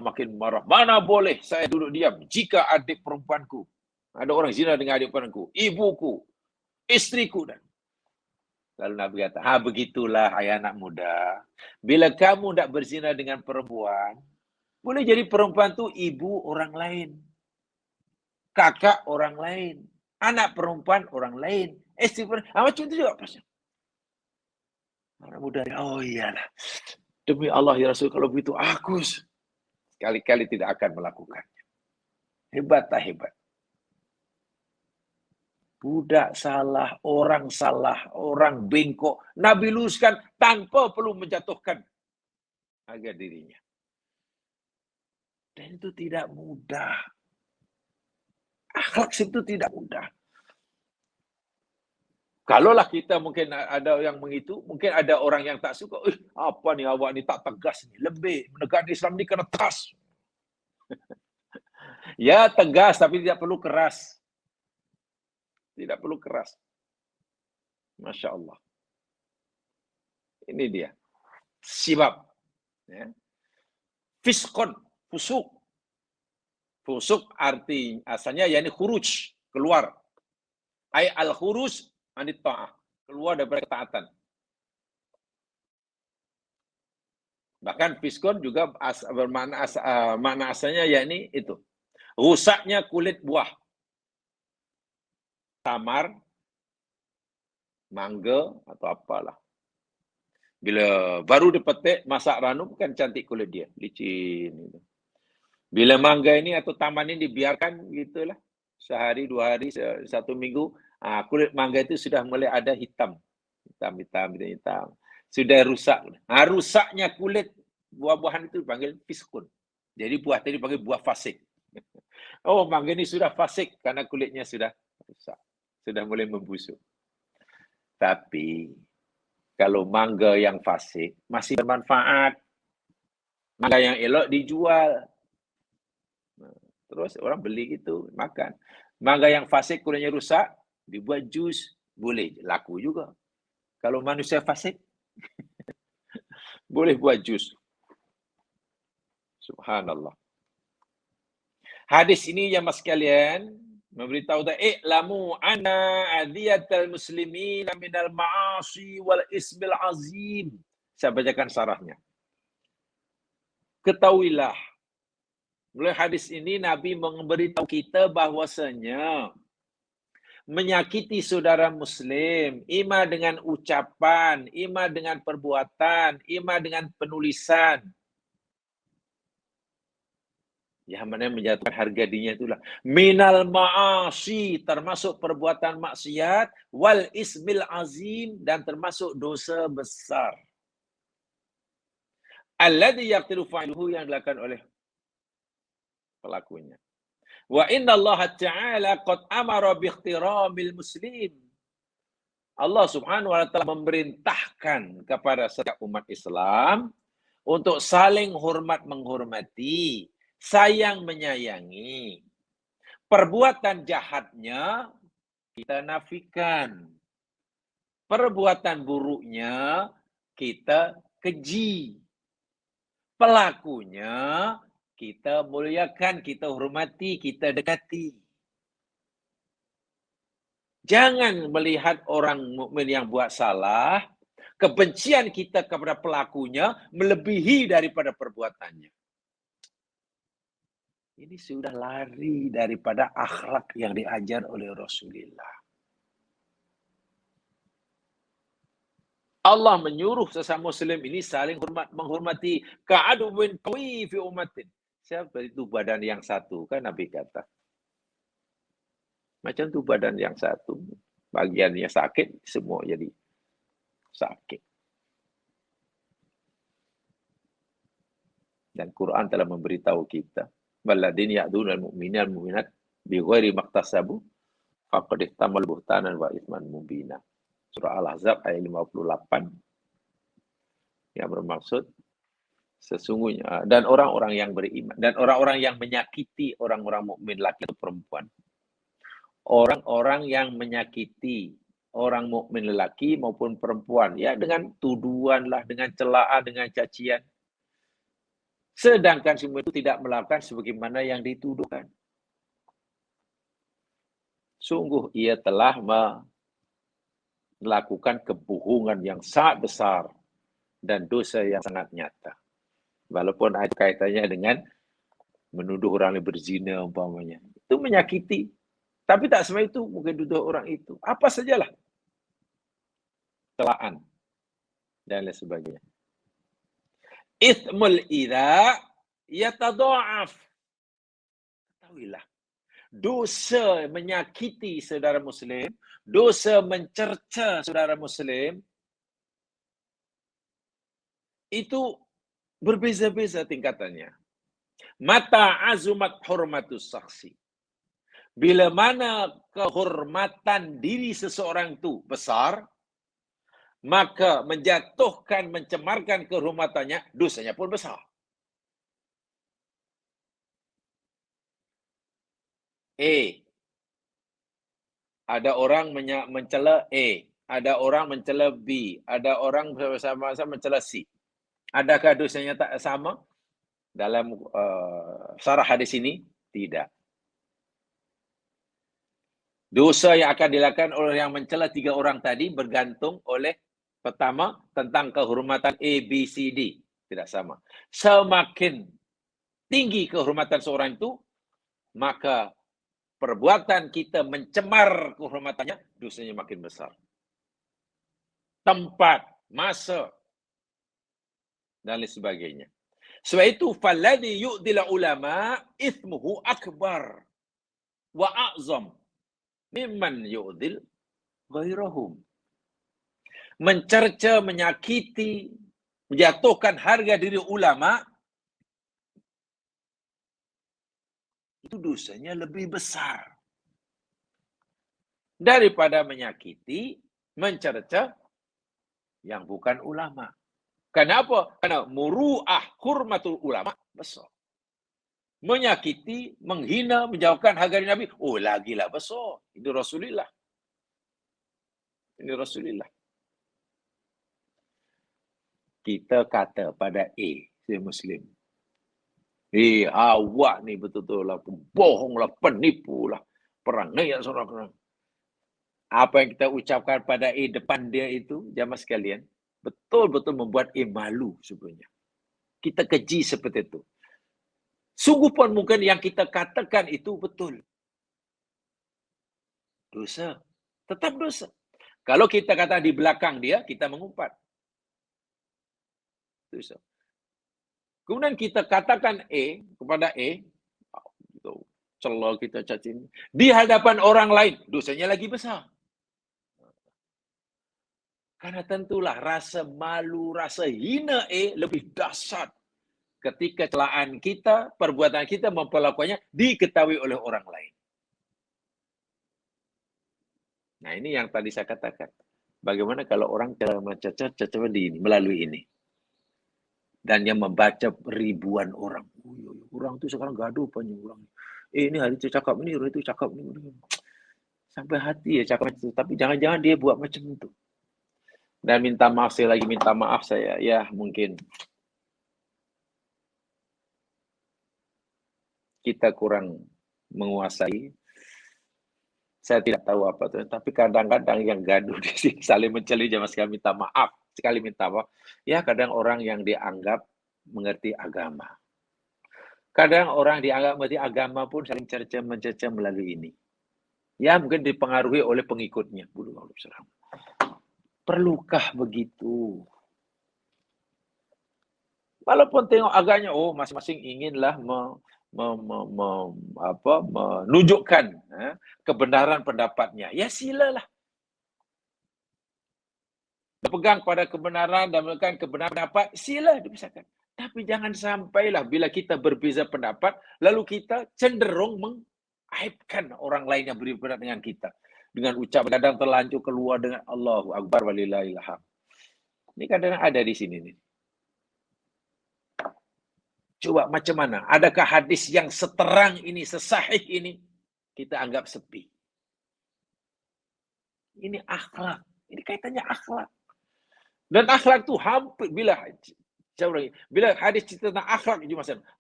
makin marah. Mana boleh saya duduk diam jika adik perempuanku. Ada orang zina dengan adik perempuanku. Ibuku. Istriku. Dan lalu Nabi kata, begitulah ayah anak muda. Bila kamu tidak berzina dengan perempuan, boleh jadi perempuan itu ibu orang lain. Kakak orang lain. Anak perempuan orang lain. Istri perempuan. Macam itu juga pasal. Anak muda, oh iyalah. Demi Allah ya Rasul, kalau begitu aku sekali-kali tidak akan melakukannya. Hebat tak hebat? Budak salah, orang bengkok. Nabi luruskan tanpa perlu menjatuhkan harga dirinya. Dan itu tidak mudah. Akhlak itu tidak mudah. Kalaulah kita mungkin ada yang mengitu, mungkin ada orang yang tak suka, apa ni awak ni tak tegas ni, lebih menegakkan Islam ni kena tegas. Ya tegas tapi tidak perlu keras. Tidak perlu keras. Masya Allah. Ini dia. Sibab. Ya. Fiskon, fusuk. Fusuk arti asalnya yakni khuruj, keluar. Ay al-khuruj anit ta'ah, keluar daripada ketaatan. Bahkan fiskon juga bermakna makna asalnya yakni itu. Rusaknya kulit buah. Tamar, mangga atau apalah. Bila baru dipetik, masak ranum kan cantik kulit dia, licin gitu. Bila mangga ini atau taman ini dibiarkan gitulah, sehari, 2 hari, 1 minggu, kulit mangga itu sudah mulai ada hitam. Hitam. Sudah rusak. Rusaknya kulit buah-buahan itu dipanggil fiskun. Jadi buah tadi dipanggil buah fasik. Oh, mangga ini sudah fasik karena kulitnya sudah rusak. Sudah mulai membusuk. Tapi kalau mangga yang fasik masih bermanfaat. Mangga yang elok dijual. Terus orang beli itu, makan. Mangga yang fasik kulitnya rusak, dibuat jus, boleh, laku juga. Kalau manusia fasik, boleh buat jus. Subhanallah. Hadis ini ya mas sekalian, memberitahu i'lamu anna adiyatal muslimin minal ma'asi wal ismil azim. Saya bacakan syarahnya. Ketahuilah, melalui hadis ini Nabi memberitahu kita bahwasanya menyakiti saudara muslim, ima dengan ucapan, ima dengan perbuatan, ima dengan penulisan. Yang mana menjatuhkan harga dirinya itulah minal ma'asi, termasuk perbuatan maksiat, wal ismil azim, dan termasuk dosa besar. Alladhi yaqtilu fa'iluhu, yang dilakukan oleh pelakunya. Wa inna Allah Ta'ala qad amara bi ikhtiramil muslim. Allah Subhanahu wa taala memerintahkan kepada setiap umat Islam untuk saling hormat menghormati, sayang menyayangi. Perbuatan jahatnya kita nafikan. Perbuatan buruknya kita keji. Pelakunya kita muliakan, kita hormati, kita dekati. Jangan melihat orang mukmin yang buat salah, kebencian kita kepada pelakunya melebihi daripada perbuatannya. Ini sudah lari daripada akhlak yang diajar oleh Rasulullah. Allah menyuruh sesama muslim ini saling menghormati. Ka'aduwin qawi fi ummatin. Siapa itu badan yang satu? Kan Nabi kata. Macam tu badan yang satu. Bagiannya sakit, semua jadi sakit. Dan Quran telah memberitahu kita. Walladzina ya'dunal mu'minina wal mu'minat bighairi maktasabu faqad ihtamal buhtanan wa itsman mubina. Surah Al-Ahzab ayat 58. Yang bermaksud sesungguhnya dan orang-orang yang beriman dan orang-orang yang menyakiti orang-orang mukmin laki atau perempuan. Orang-orang yang menyakiti orang mukmin lelaki maupun perempuan ya dengan tuduhan lah, dengan celaan, dengan cacian. Sedangkan semua itu tidak melakukan sebagaimana yang dituduhkan. Sungguh ia telah melakukan kebohongan yang sangat besar dan dosa yang sangat nyata. Walaupun ada kaitannya dengan menuduh orang yang berzina umpamanya. Itu menyakiti. Tapi tak semua itu mungkin tuduh orang itu. Apa sajalah. Celaan. Dan lain sebagainya. Ithmul idha yatadha'af. Ketahuilah. Dosa menyakiti saudara muslim, dosa mencerca saudara muslim, itu berbeza-beza tingkatannya. Mata azumat hurmatus saksi. Bila mana kehormatan diri seseorang itu besar, maka menjatuhkan, mencemarkan kehormatannya, dosanya pun besar. Ada orang mencela A, ada orang mencela B, ada orang sama-sama mencela C. Adakah dosanya tak sama? Dalam syarah hadis ini, tidak. Dosa yang akan dilakukan oleh yang mencela 3 orang tadi bergantung oleh pertama tentang kehormatan A, B, C, D. Tidak sama. Semakin tinggi kehormatan seorang itu, maka perbuatan kita mencemar kehormatannya, dosanya makin besar. Tempat, masa, dan lain sebagainya. Sebab itu, falladhi yu'dil ulama ithmuhu akbar wa a'zam mimman yu'dil ghairahum. Mencerca, menyakiti, menjatuhkan harga diri ulama, itu dosanya lebih besar daripada menyakiti, mencerca yang bukan ulama. Kenapa? Karena muru'ah hurmatul ulama besar. Menyakiti, menghina, menjauhkan harga diri Nabi, oh lagilah besar. Ini Rasulullah. Ini Rasulullah. Kita kata pada A, si Muslim, awak ni betul-betul lah bohong lah, penipu lah, perangai seorang. Apa yang kita ucapkan pada A depan dia itu, jamaah sekalian, betul-betul membuat A malu sebenarnya. Kita keji seperti itu. Sungguh pun mungkin yang kita katakan itu betul. Dosa. Tetap dosa. Kalau kita kata di belakang dia, kita mengumpat. Dosa. Kemudian kita katakan kepada celah kita cacing. Di hadapan orang lain, dosanya lagi besar. Karena tentulah rasa malu, rasa hina lebih dahsyat ketika celaan kita, perbuatan kita memperlakukannya diketahui oleh orang lain. Nah, ini yang tadi saya katakan. Bagaimana kalau orang cara mencacat melalui ini? Dan yang membaca ribuan orang. Orang itu sekarang gaduh banyak orang. Ini hari itu cakap ini, hari itu cakap ini. Sampai hati ya cakap itu. Tapi jangan-jangan dia buat macam itu. Dan minta maaf, saya lagi minta maaf saya. Ya, mungkin kita kurang menguasai. Saya tidak tahu apa itu. Tapi kadang-kadang yang gaduh di sini saling mencela, jangan sekali minta maaf. Sekali minta maaf. Ya, kadang orang yang dianggap mengerti agama. Kadang orang dianggap mengerti agama pun saling mencerca melalui ini. Ya, mungkin dipengaruhi oleh pengikutnya. Perlukah begitu? Walaupun tengok agaknya, masing-masing inginlah menunjukkan kebenaran pendapatnya. Ya silalah. Berpegang pada kebenaran dan melakukan kebenaran pendapat, sila dipisahkan. Tapi jangan sampailah bila kita berbeza pendapat, lalu kita cenderung mengaibkan orang lain yang berbeda dengan kita. Dengan ucapan kadang terlanjur keluar dengan Allahu Akbar walillahil hamd. Ini kadang ada di sini nih. Coba macam mana? Adakah hadis yang seterang ini, sesahih ini, kita anggap sepi? Ini akhlak. Ini kaitannya akhlak. Dan akhlak itu hampir, bila hadis cerita tentang akhlak,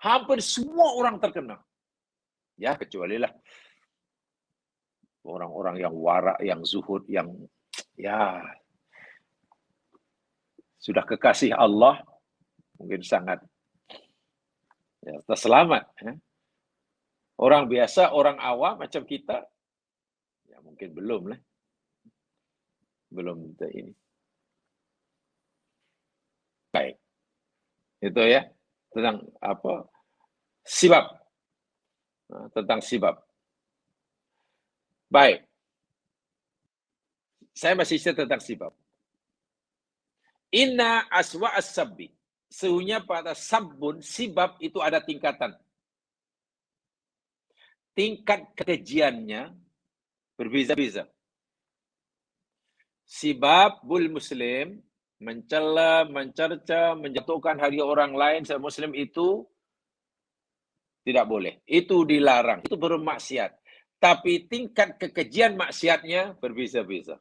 hampir semua orang terkena. Ya, kecualilah orang-orang yang warak, yang zuhud, yang ya sudah kekasih Allah, mungkin sangat terselamat. Orang biasa, orang awam macam kita, ya mungkin belum lah. Belum ini. Baik. Itu ya, tentang apa? Sibab. Tentang sibab. Baik. Saya masih cerita tentang sibab. Inna aswa as-sabbi. Sesungguhnya pada sabbun, sibab itu ada tingkatan. tingkat kekejiannya berbeza-beza. Sibabul muslim, mencela, mencerca, menjatuhkan harga orang lain secara muslim itu tidak boleh. Itu dilarang. Itu bermaksiat. Tapi tingkat kekejian maksiatnya berbeza-beza.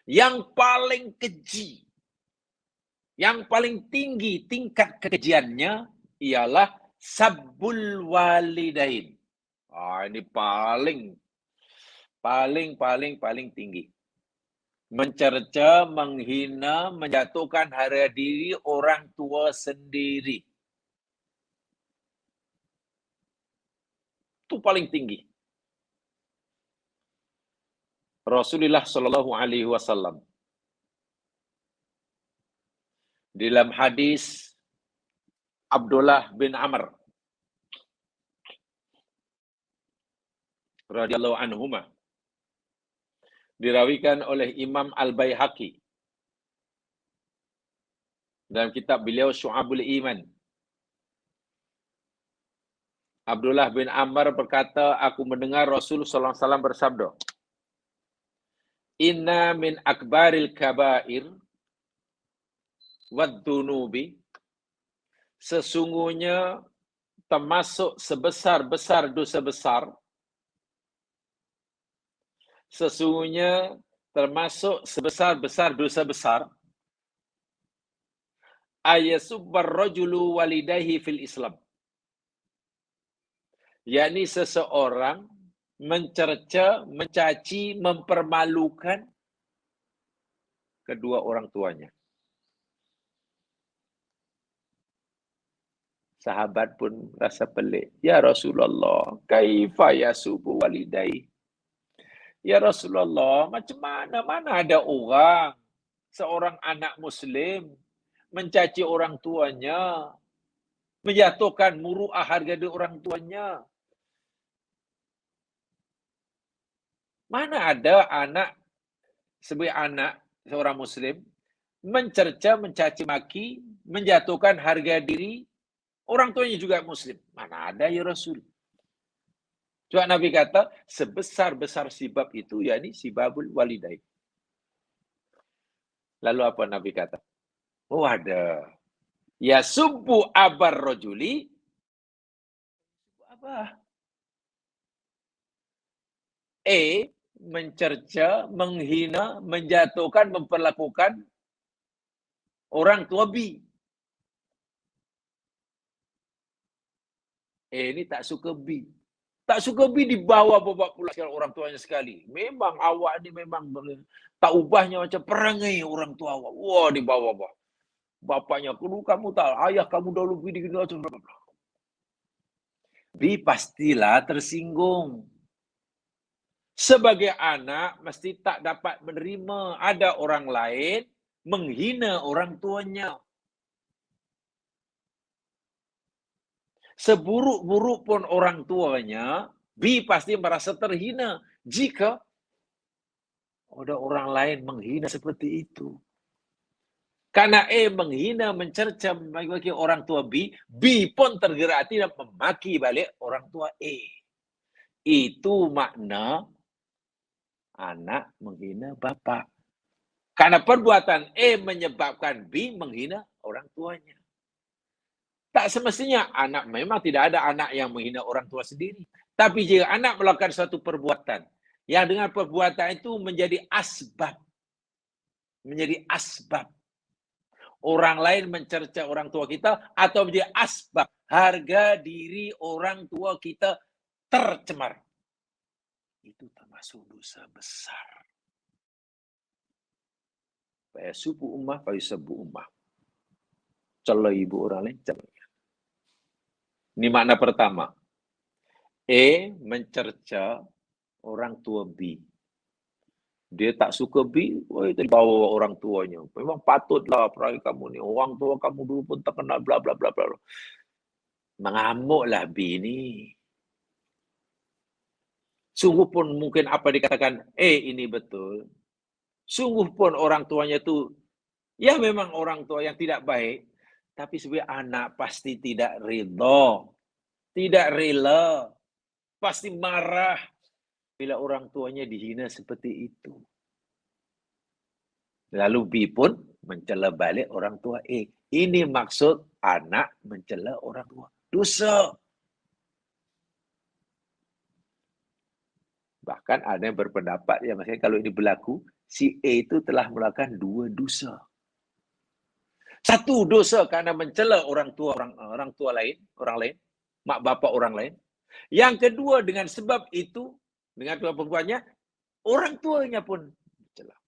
Yang paling keji, yang paling tinggi tingkat kekejiannya ialah sabbul walidain. Ini paling tinggi. Mencerca, menghina, menjatuhkan harga diri orang tua sendiri. Itu paling tinggi. Rasulullah Shallallahu Alaihi Wasallam dalam hadis Abdullah bin Amr radhiyallahu anhuma, dirawikan oleh Imam Al-Baihaqi dalam kitab beliau Syu'abul Iman. Abdullah bin Amr berkata, aku mendengar Rasul sallallahu alaihi wasallam bersabda, inna min akbaril kabair wad-dunubi, sesungguhnya termasuk sebesar-besar dosa besar, sesungguhnya termasuk sebesar-besar dosa besar, ayasubbar rajulu walidayhi fil Islam, yakni seseorang mencerca, mencaci, mempermalukan kedua orang tuanya. Sahabat pun rasa pelik. Ya Rasulullah, kaifa yasubu walidai? Ya Rasulullah, macam mana ada orang, seorang anak muslim, mencaci orang tuanya, menjatuhkan muru'ah harga diri orang tuanya. Mana ada anak, sebagai anak seorang muslim, mencerca, mencaci maki, menjatuhkan harga diri orang tuanya juga muslim. Mana ada ya Rasul? Cuma Nabi kata, sebesar-besar sibab itu, yakni sibabul walidain. Lalu apa Nabi kata? Oh ada. Ya subbu abar rojuli. Apa? Mencerca, menghina, menjatuhkan, memperlakukan orang tua B. Ini tak suka B. Tak suka B dibawa pula orang tuanya sekali. Memang awak ni memang tak ubahnya macam perangai orang tua awak. Wah, dibawa. Bapaknya, kamu tahu, ayah kamu dahulu begini. B pastilah tersinggung. Sebagai anak, mesti tak dapat menerima ada orang lain menghina orang tuanya. Seburuk-buruk pun orang tuanya, B pasti merasa terhina jika ada orang lain menghina seperti itu. Karena menghina, mencerca, memaki orang tua B pun tergerak dan memaki balik orang tua A. Itu makna anak menghina bapak. Karena perbuatan menyebabkan B menghina orang tuanya. Tak semestinya anak, memang tidak ada anak yang menghina orang tua sendiri. Tapi jika anak melakukan suatu perbuatan, yang dengan perbuatan itu menjadi asbab. Orang lain mencerca orang tua kita, atau menjadi asbab harga diri orang tua kita tercemar. Itu termasuk dosa besar. Fayasubu ummah, fayusabbu ummah. Cela ibu orang lain, cela. Ini makna pertama. Mencerca orang tua B. Dia tak suka B, itu dibawa orang tuanya. Memang patutlah perangai kamu ni. Orang tua kamu dulu pun terkenal bla bla bla bla. Mengamuklah B ni. Sungguh pun mungkin apa dikatakan ini betul. Sungguh pun orang tuanya tu, ya memang orang tua yang tidak baik, tapi sebagai anak pasti tidak ridha. tidak rela, pasti marah bila orang tuanya dihina seperti itu. Lalu B pun mencela balik orang tua A. Ini maksud anak mencela orang tua. Dosa. Bahkan ada yang berpendapat, ya maksudnya kalau ini berlaku, si A itu telah melakukan 2 dosa. 1 dosa karena mencela orang tua lain, mak bapak orang lain. Yang kedua dengan sebab itu, dengan perbuatannya, orang tuanya pun dicela.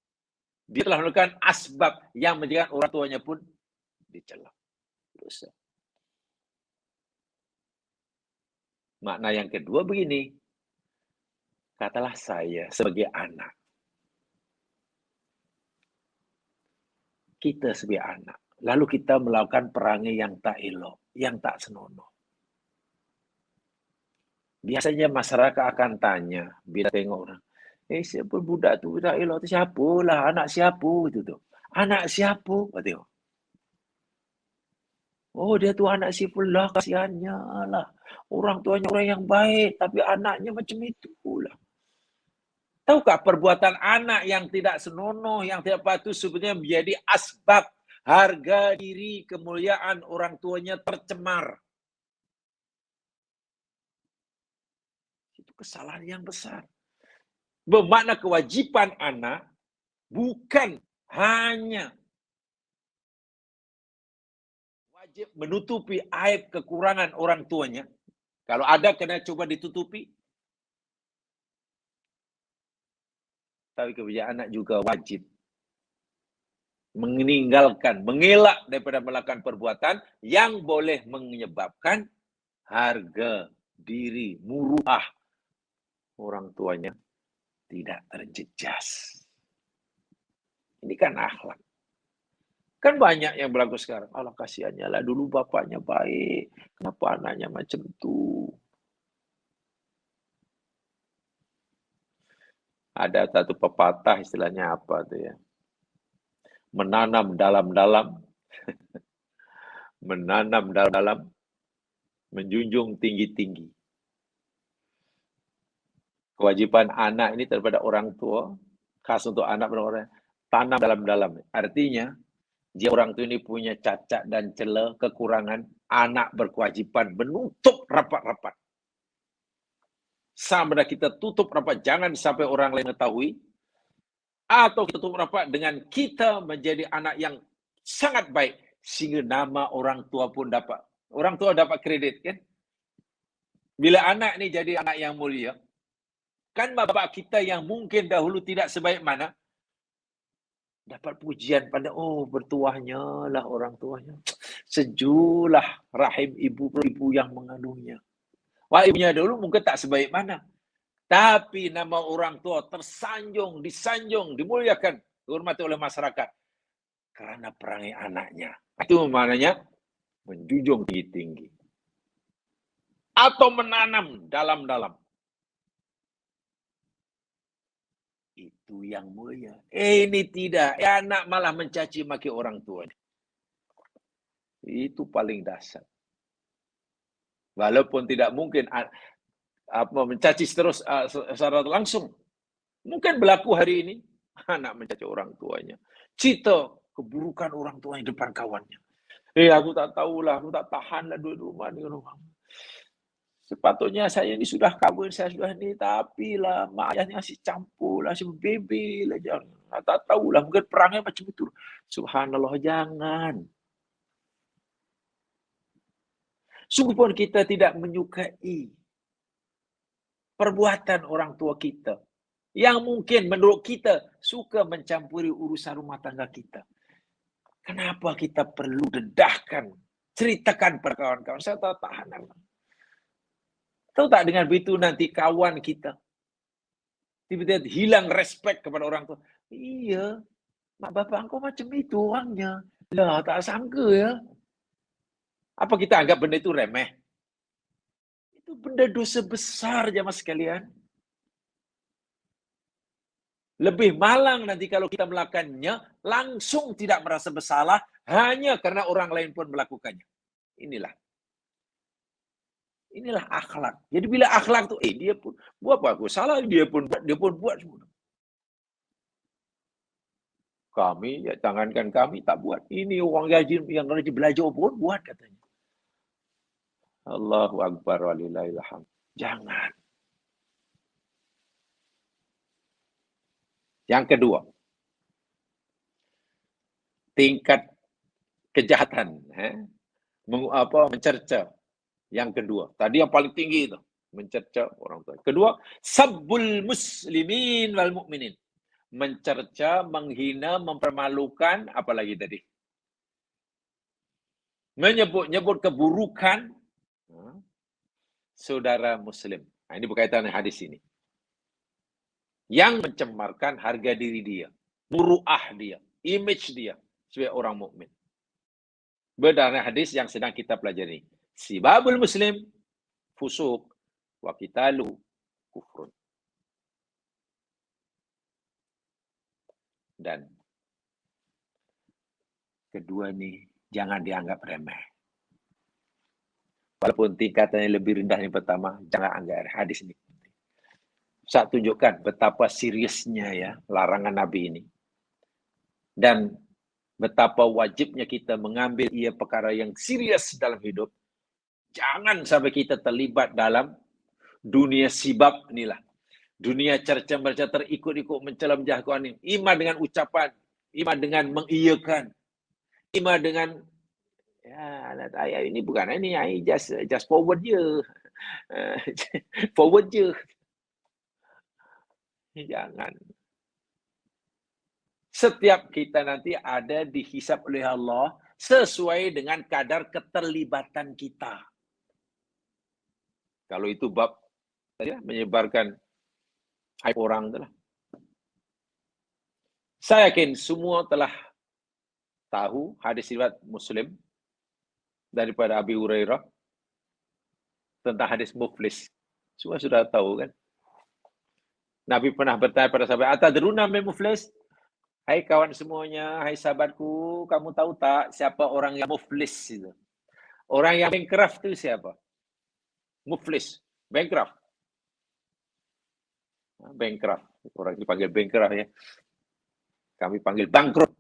Dia telah melakukan asbab yang menjadikan orang tuanya pun dicela. Dosa. Makna yang kedua begini, katalah saya sebagai anak. Kita sebagai anak. Lalu kita melakukan perangai yang tak elok, yang tak senonoh. Biasanya masyarakat akan tanya, bila tengok orang, siapa budak tu, budak elok tu siapa lah, anak siapa itu tu. Anak siapa? Tengok. Oh, dia tu anak Saifullah, kasihannya lah. Orang tuanya orang yang baik, tapi anaknya macam itu lah. Tahukah perbuatan anak yang tidak senonoh, yang tidak patut sebenarnya menjadi asbab harga diri, kemuliaan orang tuanya tercemar. Itu kesalahan yang besar. Bermakna kewajiban anak bukan hanya wajib menutupi aib kekurangan orang tuanya. Kalau ada kena coba ditutupi. Tapi kebijakan anak juga wajib meninggalkan, mengelak daripada melakukan perbuatan yang boleh menyebabkan harga diri, muruah orang tuanya tidak terjejas. Ini kan akhlak. Kan banyak yang berlaku sekarang. Allah kasihannya lah, dulu bapaknya baik. Kenapa anaknya macam tu? Ada satu pepatah istilahnya apa tuh ya? Menanam dalam-dalam, menanam dalam-dalam, menjunjung tinggi-tinggi. Kewajiban anak ini daripada orang tua, khas untuk anak dan orang, tanam dalam-dalam. Artinya, jika orang tua ini punya cacat dan celah, kekurangan, anak berkewajiban menutup rapat-rapat. Sama kita tutup rapat, jangan sampai orang lain mengetahui, atau kita tutup rapat dengan kita menjadi anak yang sangat baik, sehingga nama orang tua pun dapat kredit, kan? Bila anak ini jadi anak yang mulia, kan bapak kita yang mungkin dahulu tidak sebaik mana, dapat pujian pada, bertuahnya lah orang tuanya. Sejulah rahim ibu yang mengandungnya. Wah, ibunya dulu mungkin tak sebaik mana. Tapi nama orang tua tersanjung, disanjung, dimuliakan, dihormati oleh masyarakat. Karena perangai anaknya. Itu maknanya menjunjung tinggi-tinggi. Atau menanam dalam-dalam. Itu yang mulia. Ini tidak. Anak malah mencaci maki orang tuanya. Itu paling dasar. Walaupun tidak mungkin mencaci terus secara langsung. Mungkin berlaku hari ini. Anak mencaci orang tuanya. Cita keburukan orang tuanya depan kawannya. Aku tak tahulah. Aku tak tahanlah duduk rumah ni. Sepatutnya saya ini sudah kahwin, saya sudah ni, tapi lah mak ayahnya asyik campur lah, asyik bebel aja. Tak tahulah, mungkin perangnya macam itu. Subhanallah, jangan. Sungguh pun kita tidak menyukai perbuatan orang tua kita yang mungkin menurut kita suka mencampuri urusan rumah tangga kita. Kenapa kita perlu dedahkan, ceritakan pada kawan-kawan? Saya tak tahan. Tahu tak dengan begitu nanti kawan kita tiba-tiba hilang respect kepada orang tua. Iya, mak bapak engkau macam itu orangnya. Lah, tak sangka ya. Apa kita anggap benda itu remeh? Itu benda dosa besar, jemaah sekalian. Lebih malang nanti kalau kita melakukannya, langsung tidak merasa bersalah, hanya karena orang lain pun melakukannya. Inilah. Inilah akhlak. Jadi bila akhlak tuh, dia pun buat apa aku salah, dia pun buat semua. Kami, ya jangankan kami tak buat. Ini orang yang rajin belajar pun buat katanya. Allahu Akbar walillahil hamd. Jangan. Yang kedua, tingkat kejahatan, mencerca. Yang kedua, tadi yang paling tinggi itu, mencerca orang tua. Kedua, sabbul muslimin wal mu'minin. Mencerca, menghina, mempermalukan, apalagi tadi? Menyebut-nyebut keburukan saudara muslim. Nah, ini berkaitan dengan hadis ini. Yang mencemarkan harga diri dia, muruah dia, image dia sebagai orang mukmin. Berdasarkan hadis yang sedang kita pelajari. Sibabul muslim fusuk wa qitaluhu kufrun. Dan kedua nih, jangan dianggap remeh. Walaupun tingkatannya lebih rendah yang pertama, jangan anggap hadis ini. Saya tunjukkan betapa seriusnya ya larangan Nabi ini. Dan betapa wajibnya kita mengambil ia perkara yang serius dalam hidup. Jangan sampai kita terlibat dalam dunia sibab inilah. Dunia cerca-merca terikut-ikut mencela menjahkuan ini. Ima dengan ucapan, ima dengan mengiyakan, ima dengan ya ayat ini bukan ini, just forward je. Forward je. Jangan. Setiap kita nanti ada dihisap oleh Allah sesuai dengan kadar keterlibatan kita. Kalau itu bab ya, menyebarkan aib orang itulah. Saya yakin semua telah tahu hadis riwayat Muslim daripada Abi Hurairah tentang hadis muflis. Semua sudah tahu kan? Nabi pernah bertanya pada sahabat, "Atadruna mal muflis?" Hai kawan semuanya, hai sahabatku, kamu tahu tak siapa orang yang muflis itu? Orang yang bankrupt itu siapa? Muflis, bankrupt. Bankrupt. Orang dipanggil bankrupt ya. Kami panggil bangkrut.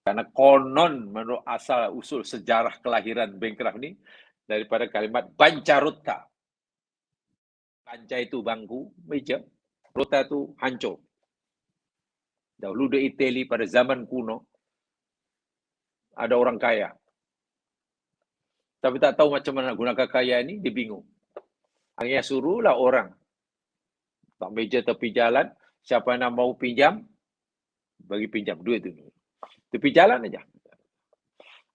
Karena konon menurut asal usul sejarah kelahiran bankrupt ini daripada kalimat bancarutta. Banca itu bangku, meja. Ruta itu hancur. Dahulu di Italia pada zaman kuno, ada orang kaya. Tapi tak tahu macam mana gunakan kaya ini, dia bingung. Akhirnya suruhlah orang. Tak meja tepi jalan, siapa yang mau pinjam, bagi pinjam duit itu. Tepi jalan aja.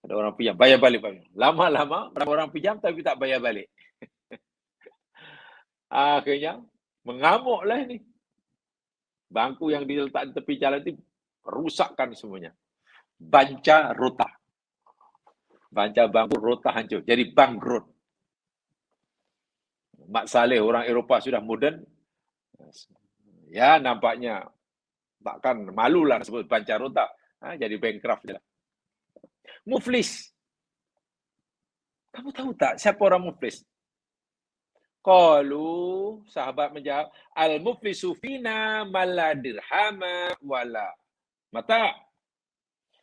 Ada orang pinjam, bayar balik. Lama-lama, orang pinjam tapi tak bayar balik. Akhirnya, mengamuklah ini. Bangku yang diletak di tepi jalan itu, rusakkan semuanya. Banca rota. Banca bangku rota hancur. Jadi bangkrut. Mak Saleh, orang Eropah sudah moden. Ya, nampaknya takkan malulah sebut banca rota. Jadi bankrupt. Muflis. Kamu tahu tak siapa orang muflis? Qalu, sahabat menjawab, al-muflisu fina mala dirhama wala mata.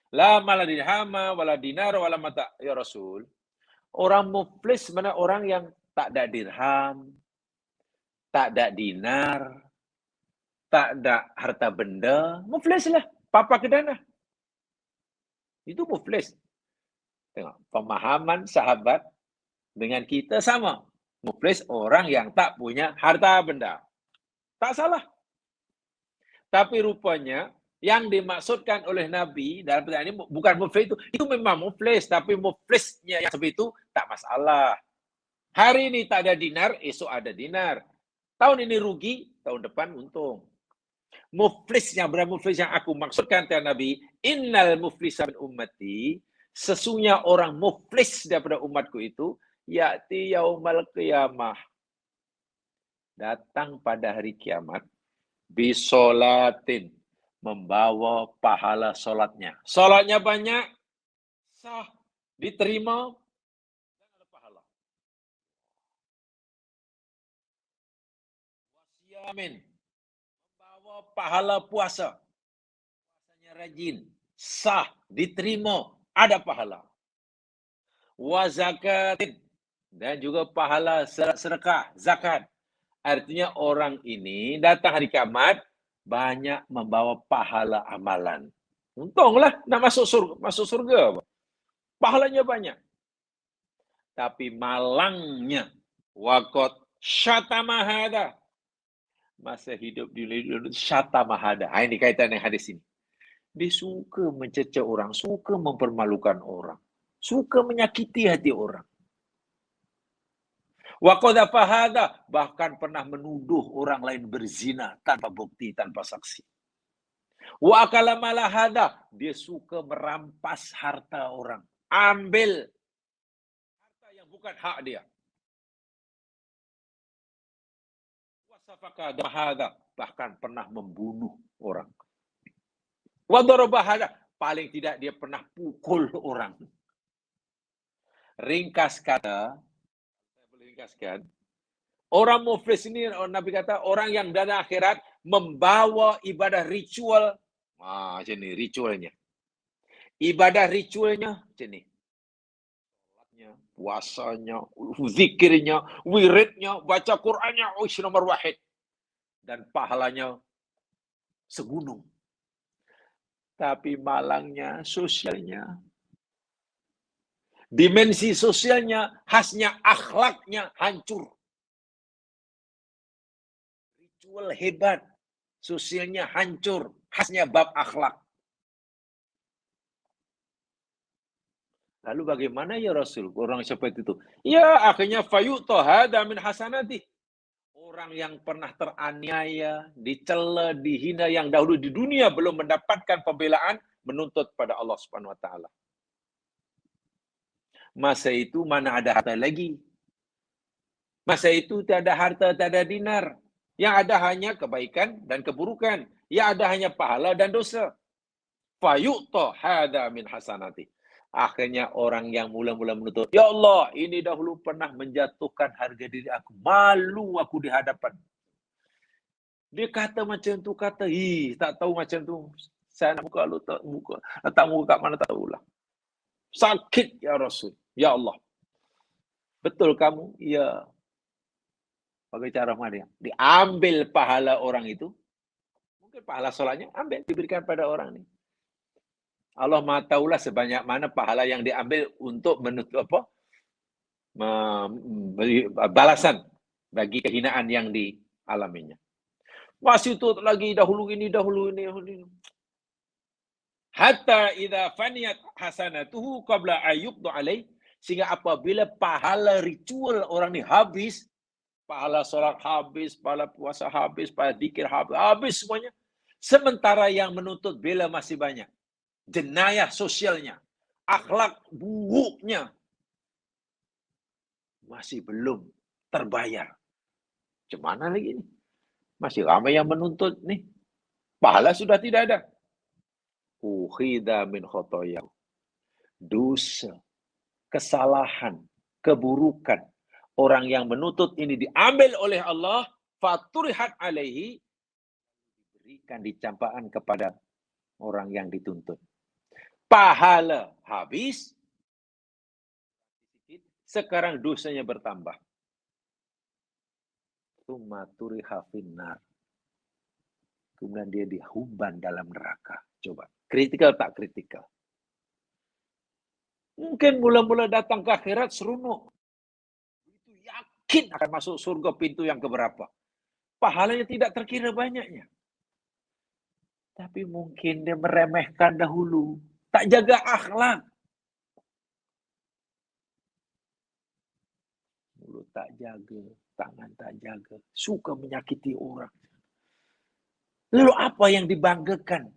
La mala dirhama wala dinar wala mata. Ya Rasul, orang muflis mana orang yang tak ada dirham, tak ada dinar, tak ada harta benda. Muflis lah, papa kedana. Itu muflis. Tengok, pemahaman sahabat dengan kita sama. Muflis orang yang tak punya harta benda. Tak salah. Tapi rupanya yang dimaksudkan oleh Nabi dalam pertanyaan ini bukan muflis itu memang muflis, tapi muflisnya yang seperti itu tak masalah. Hari ini tak ada dinar, esok ada dinar. Tahun ini rugi, tahun depan untung. Muflisnya, benar muflis yang aku maksudkan kata Nabi, innal muflisa min ummati, sesungguhnya orang muflis daripada umatku itu ya'ti yaumal qiyamah, datang pada hari kiamat, bisolatin, membawa pahala solatnya. Solatnya banyak, sah, diterima, dan ada pahala. Yamin, membawa pahala puasa. Puasanya rajin, sah, diterima, ada pahala. Wa zakatin, dan juga pahala sedekah, zakat. Artinya orang ini datang hari kiamat banyak membawa pahala amalan. Untunglah nak masuk surga. Pahalanya banyak. Tapi malangnya waqad syatama hada. Masa hidup di dunia syatama hada. Ini kaitan dengan hadis ini. Dia suka mencerca orang, suka mempermalukan orang, suka menyakiti hati orang. Wa qadhafa hada, bahkan pernah menuduh orang lain berzina tanpa bukti, tanpa saksi. Wa akala mala hada, dia suka merampas harta orang, ambil harta yang bukan hak dia. Wa safaka hada, bahkan pernah membunuh orang. Wa daraba hada, paling tidak dia pernah pukul orang. Ringkas kata, ringkaskan. Orang muflis ini, Nabi kata, orang yang dari akhirat membawa ibadah ritual. Macam ni ritualnya. Ibadah ritualnya macam ni. Puasanya, zikirnya, wiridnya, baca Qur'annya, nomor wahid. Dan pahalanya segunung. Tapi malangnya, sosialnya. Dimensi sosialnya, khasnya akhlaknya hancur. Ritual hebat, sosialnya hancur, khasnya bab akhlak. Lalu bagaimana ya Rasul? Orang seperti itu. Ya, akhirnya fayu'ta hada min hasanati. Orang yang pernah teraniaya, dicela, dihina yang dahulu di dunia belum mendapatkan pembelaan, menuntut pada Allah Subhanahu wa taala. Masa itu mana ada harta lagi? Masa itu tiada harta, tiada dinar. Yang ada hanya kebaikan dan keburukan. Yang ada hanya pahala dan dosa. Fayu'ta hada min hasanati. Akhirnya orang yang mula-mula menuntut, ya Allah, ini dahulu pernah menjatuhkan harga diri aku. Malu aku di hadapan. Dia kata macam tu, kata, tak tahu macam tu. Saya nak buka, lu tak buka. Tak buka kat mana, tak tahulah. Sakit ya Rasul. Ya Allah. Betul kamu? Ya. Bagi cara mana? Diambil pahala orang itu. Mungkin pahala solatnya, ambil. Diberikan pada orang ini. Allah Maha tahulah sebanyak mana pahala yang diambil untuk menutup balasan bagi kehinaan yang dialaminya. Masih itu lagi dahulu ini. Hatta idza faniyat hasanatuhu qabla ayyubdu alaih, sehingga apabila pahala ritual orang ini habis, pahala solat habis, pahala puasa habis, pahala zikir habis semuanya, sementara yang menuntut bela masih banyak. Jenayah sosialnya, akhlak buruknya masih belum terbayar. Gimana lagi ini? Masih ramai yang menuntut nih. Pahala sudah tidak ada. Ukhidha min khotoyahu. Dosa, kesalahan, keburukan. Orang yang menuntut ini diambil oleh Allah, faturihat alaihi, diberikan dicampakkan kepada orang yang dituntut. Pahala habis, sekarang dosanya bertambah. Tumaturiha finnar. Kemudian dia dihuban dalam neraka. Coba, kritikal tak kritikal? Mungkin mula-mula datang ke akhirat seronok. Itu yakin akan masuk surga pintu yang keberapa. Pahalanya tidak terkira banyaknya. Tapi mungkin dia meremehkan dahulu. Tak jaga akhlak. Mulut tak jaga, tangan tak jaga. Suka menyakiti orang. Lalu apa yang dibanggakan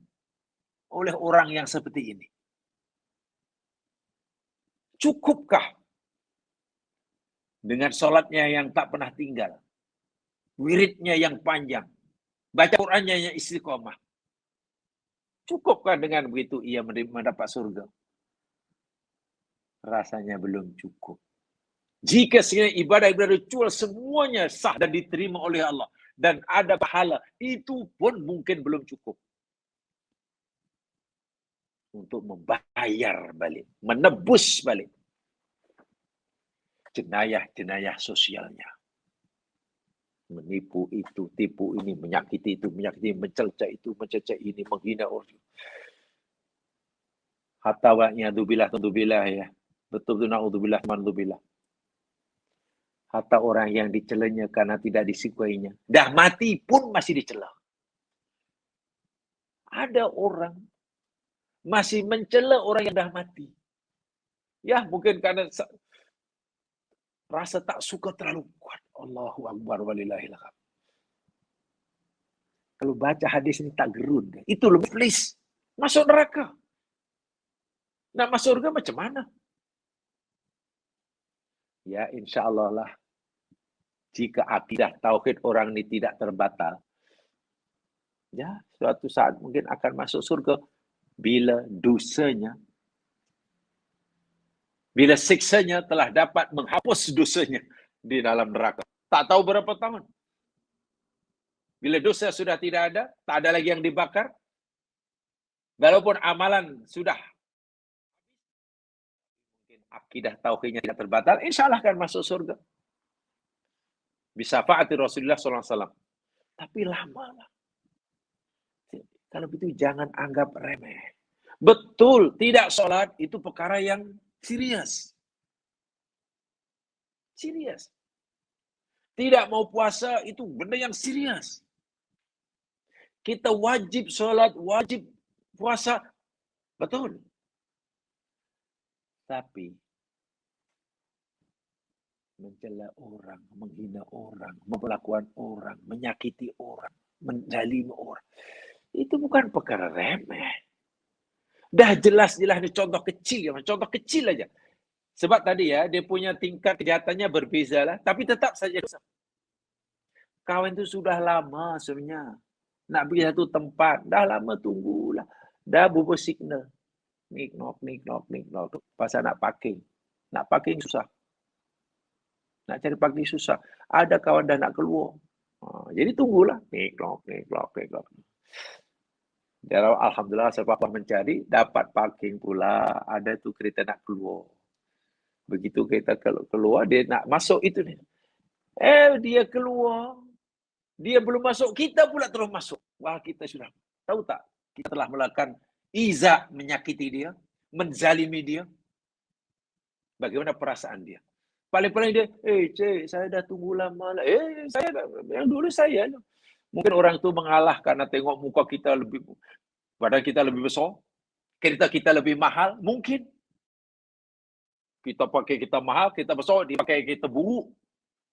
oleh orang yang seperti ini? Cukupkah dengan sholatnya yang tak pernah tinggal? Wiridnya yang panjang? Baca Qur'annya yang istiqomah? Cukupkah dengan begitu ia mendapat surga? Rasanya belum cukup. Jika sekiranya ibadah-ibadah ritual semuanya sah dan diterima oleh Allah, dan ada pahala, itu pun mungkin belum cukup untuk membayar balik, menebus balik jenayah-jenayah sosialnya. Menipu itu, tipu ini, menyakiti itu, mencerca itu, mencecek ini, menghina orang. Hatta wa'iyadzubillah ya. Betul-betul na'udzubillah, ma'udzubillah. Hatta orang yang dicelanya karena tidak disukainya. Dah mati pun masih dicela. Ada orang masih mencela orang yang dah mati. Ya, mungkin karena rasa tak suka terlalu kuat. Allahu Akbar walillahil hamd. Kalau baca hadis ini tak gerun. Itu lebih please. Masuk neraka. Nak masuk surga macam mana? Ya, insya Allah lah. Jika akidah tauhid orang ini tidak terbatal, ya, suatu saat mungkin akan masuk surga bila dosanya, bila siksanya telah dapat menghapus dosanya di dalam neraka. Tak tahu berapa tahun. Bila dosa sudah tidak ada, tak ada lagi yang dibakar, walaupun amalan sudah, mungkin akidah tauhidnya tidak terbatal, insya Allah akan masuk surga. Bisa fa'ati Rasulullah SAW. Tapi lama lah. Kalau begitu jangan anggap remeh. Betul, tidak sholat itu perkara yang serius. Serius. Tidak mau puasa itu benda yang serius. Kita wajib sholat, wajib puasa. Betul. Tapi mencela orang, menghina orang, memperlakukan orang, menyakiti orang, menzalimi orang. Itu bukan perkara remeh. Dah jelas-jelas ini contoh kecil, contoh kecil aja. Sebab tadi ya, dia punya tingkat kejahatannya berbeza lah, tapi tetap saja dosa. Kawan itu sudah lama sebenarnya. Nak pergi satu tempat, dah lama tunggulah. Dah bubur signal. Nik nok. Pasal nak parking. Nak parking susah. Nak cari parking susah. Ada kawan dah nak keluar. Jadi tunggulah. Nik nok. Dan alhamdulillah sebab mencari, dapat parking pula. Ada tu kereta nak keluar. Begitu kereta keluar, dia nak masuk itu ni. Dia keluar. Dia belum masuk, kita pula terus masuk. Wah, kita sudah tahu tak? Kita telah melakukan iza, menyakiti dia, menzalimi dia. Bagaimana perasaan dia? Paling-paling dia, cik, saya dah tunggu lama lah. Saya dah, yang dulu saya. Mungkin orang tu mengalah karena tengok muka kita lebih, badan kita lebih besar, kereta kita lebih mahal, mungkin. Kita pakai kita mahal, kita besar, dia pakai kita buruk.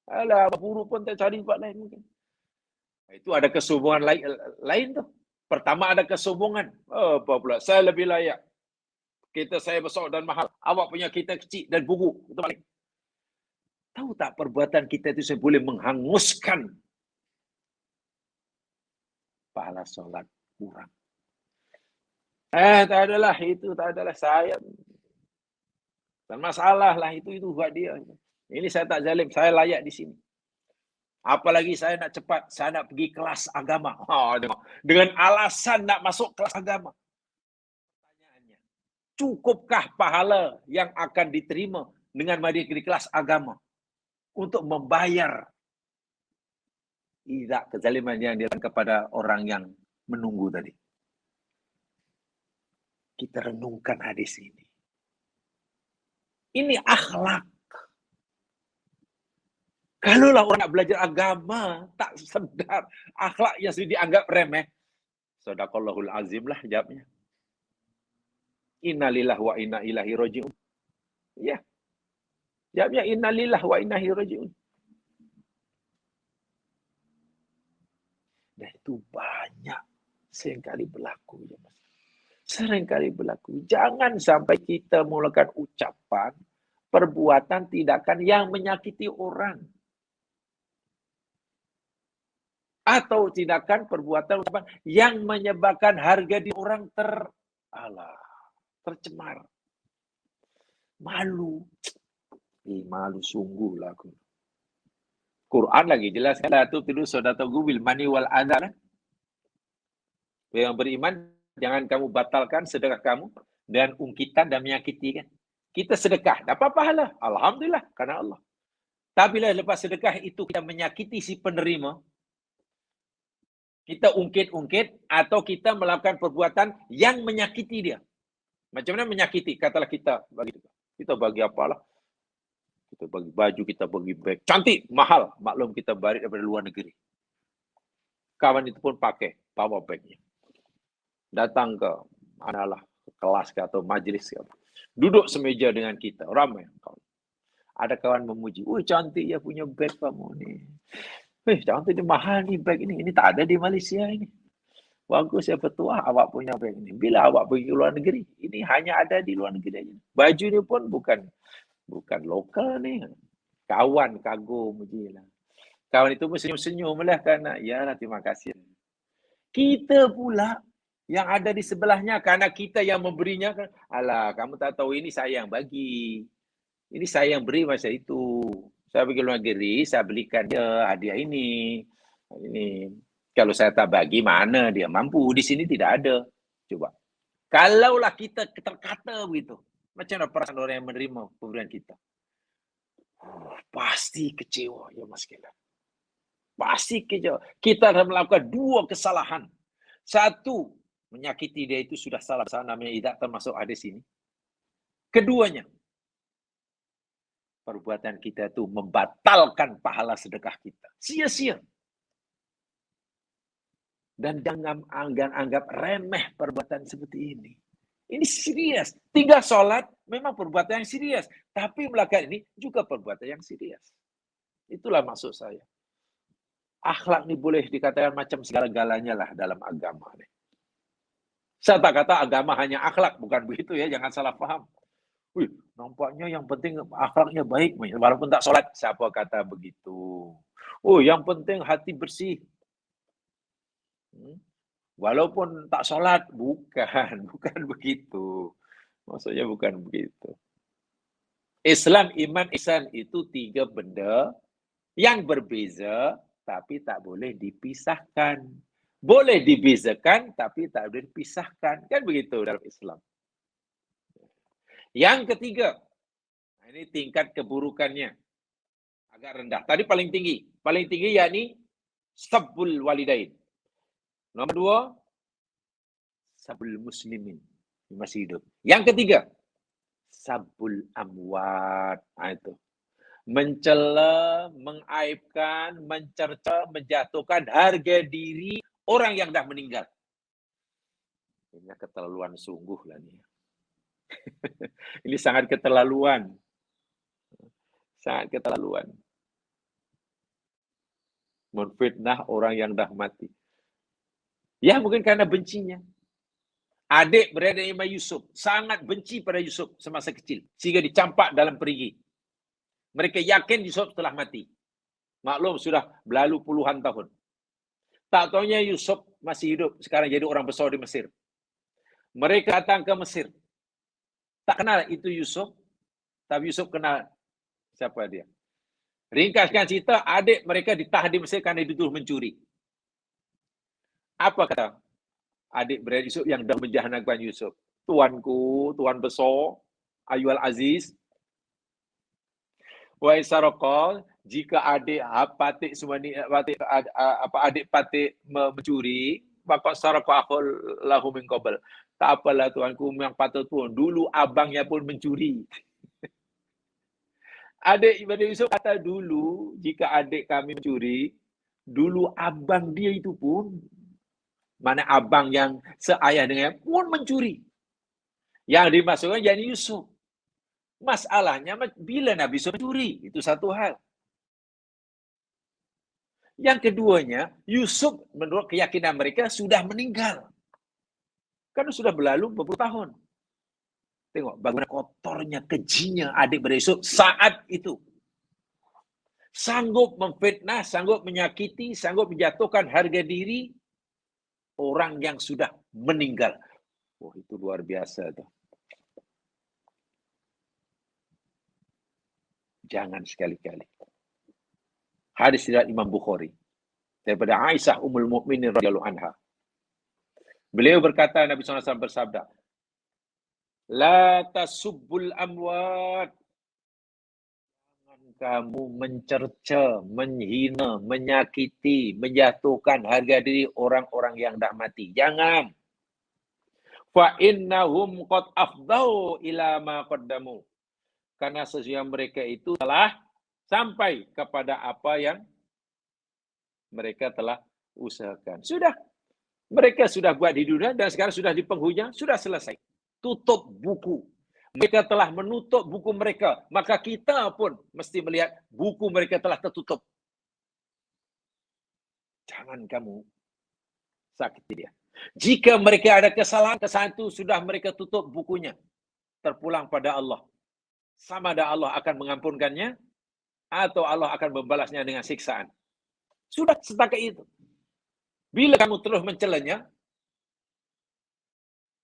Alah, buruk pun tak cari tempat lain mungkin. Itu ada kesombongan lain tu. Pertama ada kesombongan. Apa pula? Saya lebih layak. Kereta saya besar dan mahal. Awak punya kereta kecil dan buruk. Itu balik. Tahu tak perbuatan kita itu boleh menghanguskan pahala solat kurang. Tak adalah itu, tak adalah saya. Dan masalah lah itu buat dia. Ini saya tak zalim, saya layak di sini. Apalagi saya nak cepat, saya nak pergi kelas agama. Dengan alasan nak masuk kelas agama. Pertanyaannya, cukupkah pahala yang akan diterima dengan mari di kelas agama untuk membayar iza kezaliman yang dilakukan kepada orang yang menunggu tadi? Kita renungkan hadis ini. Ini akhlak. Kalaulah orang nak belajar agama, tak sedar akhlak yang sudah dianggap remeh. Sadaqallahul azim lah jawabnya. Innalillah wa inna ilahi raji'un. Ya. Jawabnya innalillah wa inna ilahi raji'un. Dan itu banyak seringkali berlaku. Seringkali berlaku. Jangan sampai kita melakukan ucapan, perbuatan, tindakan yang menyakiti orang. Atau tindakan, perbuatan, ucapan yang menyebabkan harga di orang tercemar. Malu. Malu sungguh lah aku. Quran lagi jelas kan, la tubtilu shadaqatukum bil manni wal adha. Yang beriman, jangan kamu batalkan sedekah kamu dengan ungkitan dan menyakiti kan. Kita sedekah, dapat pahala. Alhamdulillah, karena Allah. Tapi lepas sedekah itu kita menyakiti si penerima, kita ungkit-ungkit atau kita melakukan perbuatan yang menyakiti dia. Macam mana menyakiti? Katalah kita bagi apalah? Kita bagi baju, kita bagi beg. Cantik, mahal. Maklum kita balik daripada luar negeri. Kawan itu pun pakai, bawa bagnya. Datang ke manalah kelas ke atau majlis ke apa. Duduk semeja dengan kita, ramai. Ada kawan memuji, "Wih, cantik ya punya beg kamu nih. Cantik ni, mahal ni beg ini. Ini tak ada di Malaysia ini. Bagus ya petua awak punya beg ini. Bila awak pergi ke luar negeri, ini hanya ada di luar negeri aja. Baju ni pun bukan lokal ni." Kawan kagum mujilah. Kawan itu pun senyum-senyum lah karena, "Ya, terima kasih." Kita pula yang ada di sebelahnya, karena kita yang memberinya kan, "Alah, kamu tak tahu ini saya yang bagi. Ini saya yang beri masa itu. Saya pergi luar negeri, saya belikan dia hadiah ini. Ini kalau saya tak bagi, mana dia mampu? Di sini tidak ada." Coba. Kalaulah kita terkata begitu, macam mana perasaan orang yang menerima pemberian kita? Pasti kecewa ya Mas Kelan. Pasti kecewa. Kita akan melakukan dua kesalahan. Satu, menyakiti dia itu sudah salah. Namanya tidak termasuk hadis ini. Keduanya, perbuatan kita itu membatalkan pahala sedekah kita. Sia-sia. Dan jangan anggap remeh perbuatan seperti ini. Ini serius. Tinggal sholat memang perbuatan yang serius. Tapi melakukan ini juga perbuatan yang serius. Itulah maksud saya. Akhlak ini boleh dikatakan macam segala-galanya lah dalam agama. Saya tak kata agama hanya akhlak. Bukan begitu ya. Jangan salah paham. Wih, nampaknya yang penting akhlaknya baik. Walaupun tak sholat. Siapa kata begitu? Oh, yang penting hati bersih. Walaupun tak sholat, bukan begitu. Maksudnya bukan begitu. Islam, iman, ihsan itu 3 benda yang berbeza, tapi tak boleh dipisahkan. Boleh dibezakan, tapi tak boleh dipisahkan. Kan begitu dalam Islam. Yang ketiga, ini tingkat keburukannya agak rendah. Tadi paling tinggi. Paling tinggi yakni sabbul walidain. Nomor 2, sabbul muslimin. Masih hidup. Yang ketiga, sabbul amwat. Itu. Mencela, mengaibkan, mencerca, menjatuhkan harga diri orang yang dah meninggal. Ini keterlaluan sungguh lah ni. Ini sangat keterlaluan. Sangat keterlaluan. Menfitnah orang yang dah mati. Ya mungkin karena bencinya. Adik beradik Imam Yusuf sangat benci pada Yusuf semasa kecil. Sehingga dicampak dalam perigi. Mereka yakin Yusuf telah mati. Maklum sudah berlalu puluhan tahun. Tak taunya Yusuf masih hidup. Sekarang jadi orang besar di Mesir. Mereka datang ke Mesir. Tak kenal itu Yusuf. Tapi Yusuf kenal siapa dia. Ringkaskan cerita, adik mereka ditahan di Mesir kerana dituduh mencuri. Apa kata adik beradik Yusuf yang dah menjahanamkan Yusuf? Tuanku, Tuan besar, Ayyuhal Aziz, wa isaraqal, jika adik patik semua ni adik patik mencuri, maka saraqahul lahu min qabl. Tak apalah tuanku, yang patut pun dulu abangnya pun mencuri. Adik beradik Yusuf kata dulu jika adik kami mencuri, dulu abang dia itu pun, mana abang yang seayah dengan pun mencuri. Yang dimasukkan jadi Yusuf. Masalahnya bila Nabi Yusuf mencuri, itu satu hal. Yang keduanya, Yusuf menurut keyakinan mereka sudah meninggal. Karena sudah berlalu beberapa tahun. Tengok bagaimana kotornya, kejinya adik-beradik Yusuf saat itu. Sanggup memfitnah, sanggup menyakiti, sanggup menjatuhkan harga diri orang yang sudah meninggal. Oh, itu luar biasa tuh. Jangan sekali-kali. Hadis riwayat Imam Bukhari daripada Aisyah Ummul Mukminin radhiyallahu anha. Beliau berkata, Nabi SAW bersabda, La tasubbul amwat. Jangan kamu mencerca, menghina, menyakiti, menjatuhkan harga diri orang-orang yang dah mati. Jangan. Fa innahum qad afdau ila ma qaddamu. Karena sesungguhnya mereka itu telah sampai kepada apa yang mereka telah usahakan. Sudah. Mereka sudah buat di dunia dan sekarang sudah di penghujung, sudah selesai. Tutup buku. Mereka telah menutup buku mereka. Maka kita pun mesti melihat buku mereka telah tertutup. Jangan kamu sakiti dia. Jika mereka ada kesalahan itu sudah mereka tutup bukunya. Terpulang pada Allah. Sama ada Allah akan mengampunkannya atau Allah akan membalasnya dengan siksaan. Sudah setakat itu. Bila kamu terus mencelanya,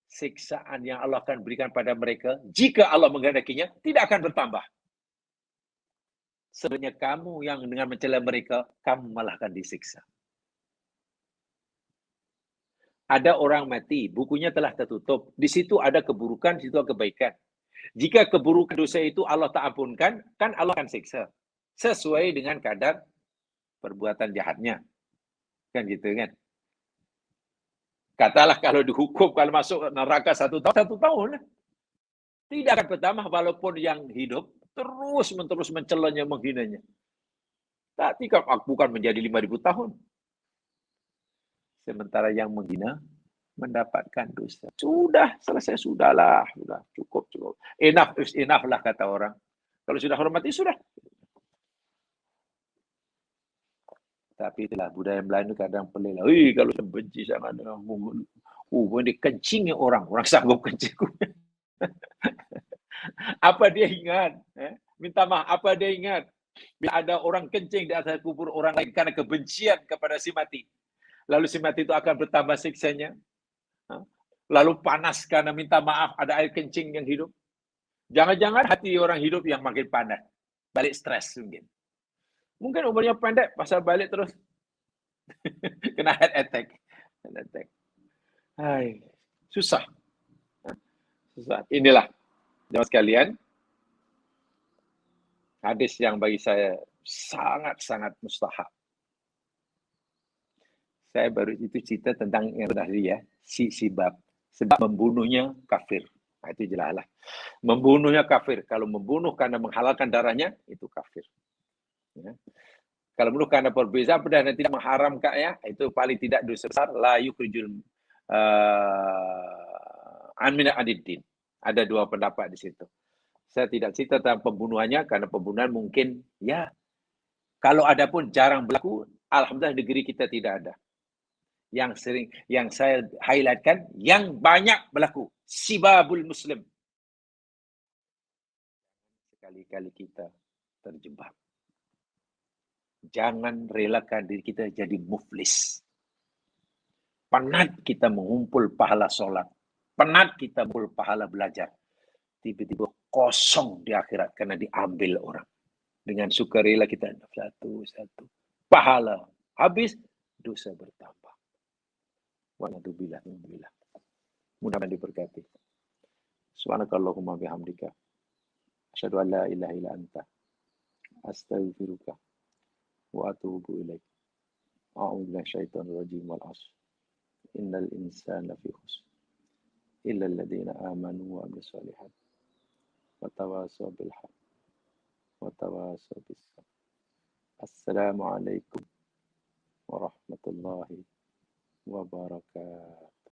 siksaan yang Allah akan berikan pada mereka, jika Allah menghendakinya, tidak akan bertambah. Sebenarnya kamu yang dengan mencela mereka, kamu malah akan disiksa. Ada orang mati, bukunya telah tertutup. Di situ ada keburukan, di situ ada kebaikan. Jika keburukan dosa itu Allah tak ampunkan, kan Allah akan siksa. Sesuai dengan kadar perbuatan jahatnya. Kan gitu kan? Katalah kalau dihukum, kalau masuk neraka 1 tahun. Tidak akan bertambah walaupun yang hidup terus-menerus mencelanya, menghinanya. Tapi kalau bukan menjadi 5.000 tahun. Sementara yang menghina mendapatkan dosa. Sudah, selesai, sudahlah. Sudah, cukup. Enough is enough lah kata orang. Kalau sudah hormati, sudah. Tapi itulah budaya Melayu kadang pelik lah. Kalau saya benci sangat dengan dia kencingnya orang sanggup kencing. Apa dia ingat? Minta maaf, apa dia ingat? Bila ada orang kencing di atas kubur orang lain karena kebencian kepada si mati. Lalu si mati itu akan bertambah siksanya. Lalu panas karena minta maaf ada air kencing yang hidup. Jangan-jangan hati orang hidup yang makin panas. Balik stres mungkin. Mungkin umurnya pendek, pasal balik terus. Kena heart attack. Hai, susah. Inilah, jemaah sekalian, hadis yang bagi saya sangat-sangat mustahab. Saya baru itu cerita tentang yang tadi ya, sebab membunuhnya kafir. Nah, itu jelas lah. Membunuhnya kafir. Kalau membunuh karena menghalalkan darahnya, itu kafir. Ya. Kalau membunuh karena perbezaan dan tidak mengharamkan ya, itu paling tidak dosa besar. La yukhrijul min ad-din. Ada 2 pendapat di situ. Saya tidak cerita tentang pembunuhannya karena pembunuhan mungkin ya kalau ada pun jarang berlaku. Alhamdulillah negeri kita tidak ada. Yang saya highlightkan yang banyak berlaku sibabul muslim. Sekali-kali kita terjebak. Jangan relakan diri kita jadi muflis. Penat kita mengumpul pahala sholat. Penat kita mengumpul pahala belajar. Tiba-tiba kosong di akhirat karena diambil orang. Dengan sukarela kita satu. Pahala habis, dosa bertambah. Walhamdulillah. Mudah-mudahan diberkati. Subhanakallahumma bihamdika. Asyhadu an la ilaha illa anta. Astaghfiruka wa atubu ilaik. A'udzu minasyaitonir rajim wal 'ashr. Innal insana lafi khusr. Illa alladziina aamanu wa 'amilus shalihaat. Wa tawassaw bil haqq. Wa tawassaw bis sabr. Assalamualaikum warahmatullahi wabarakatuh.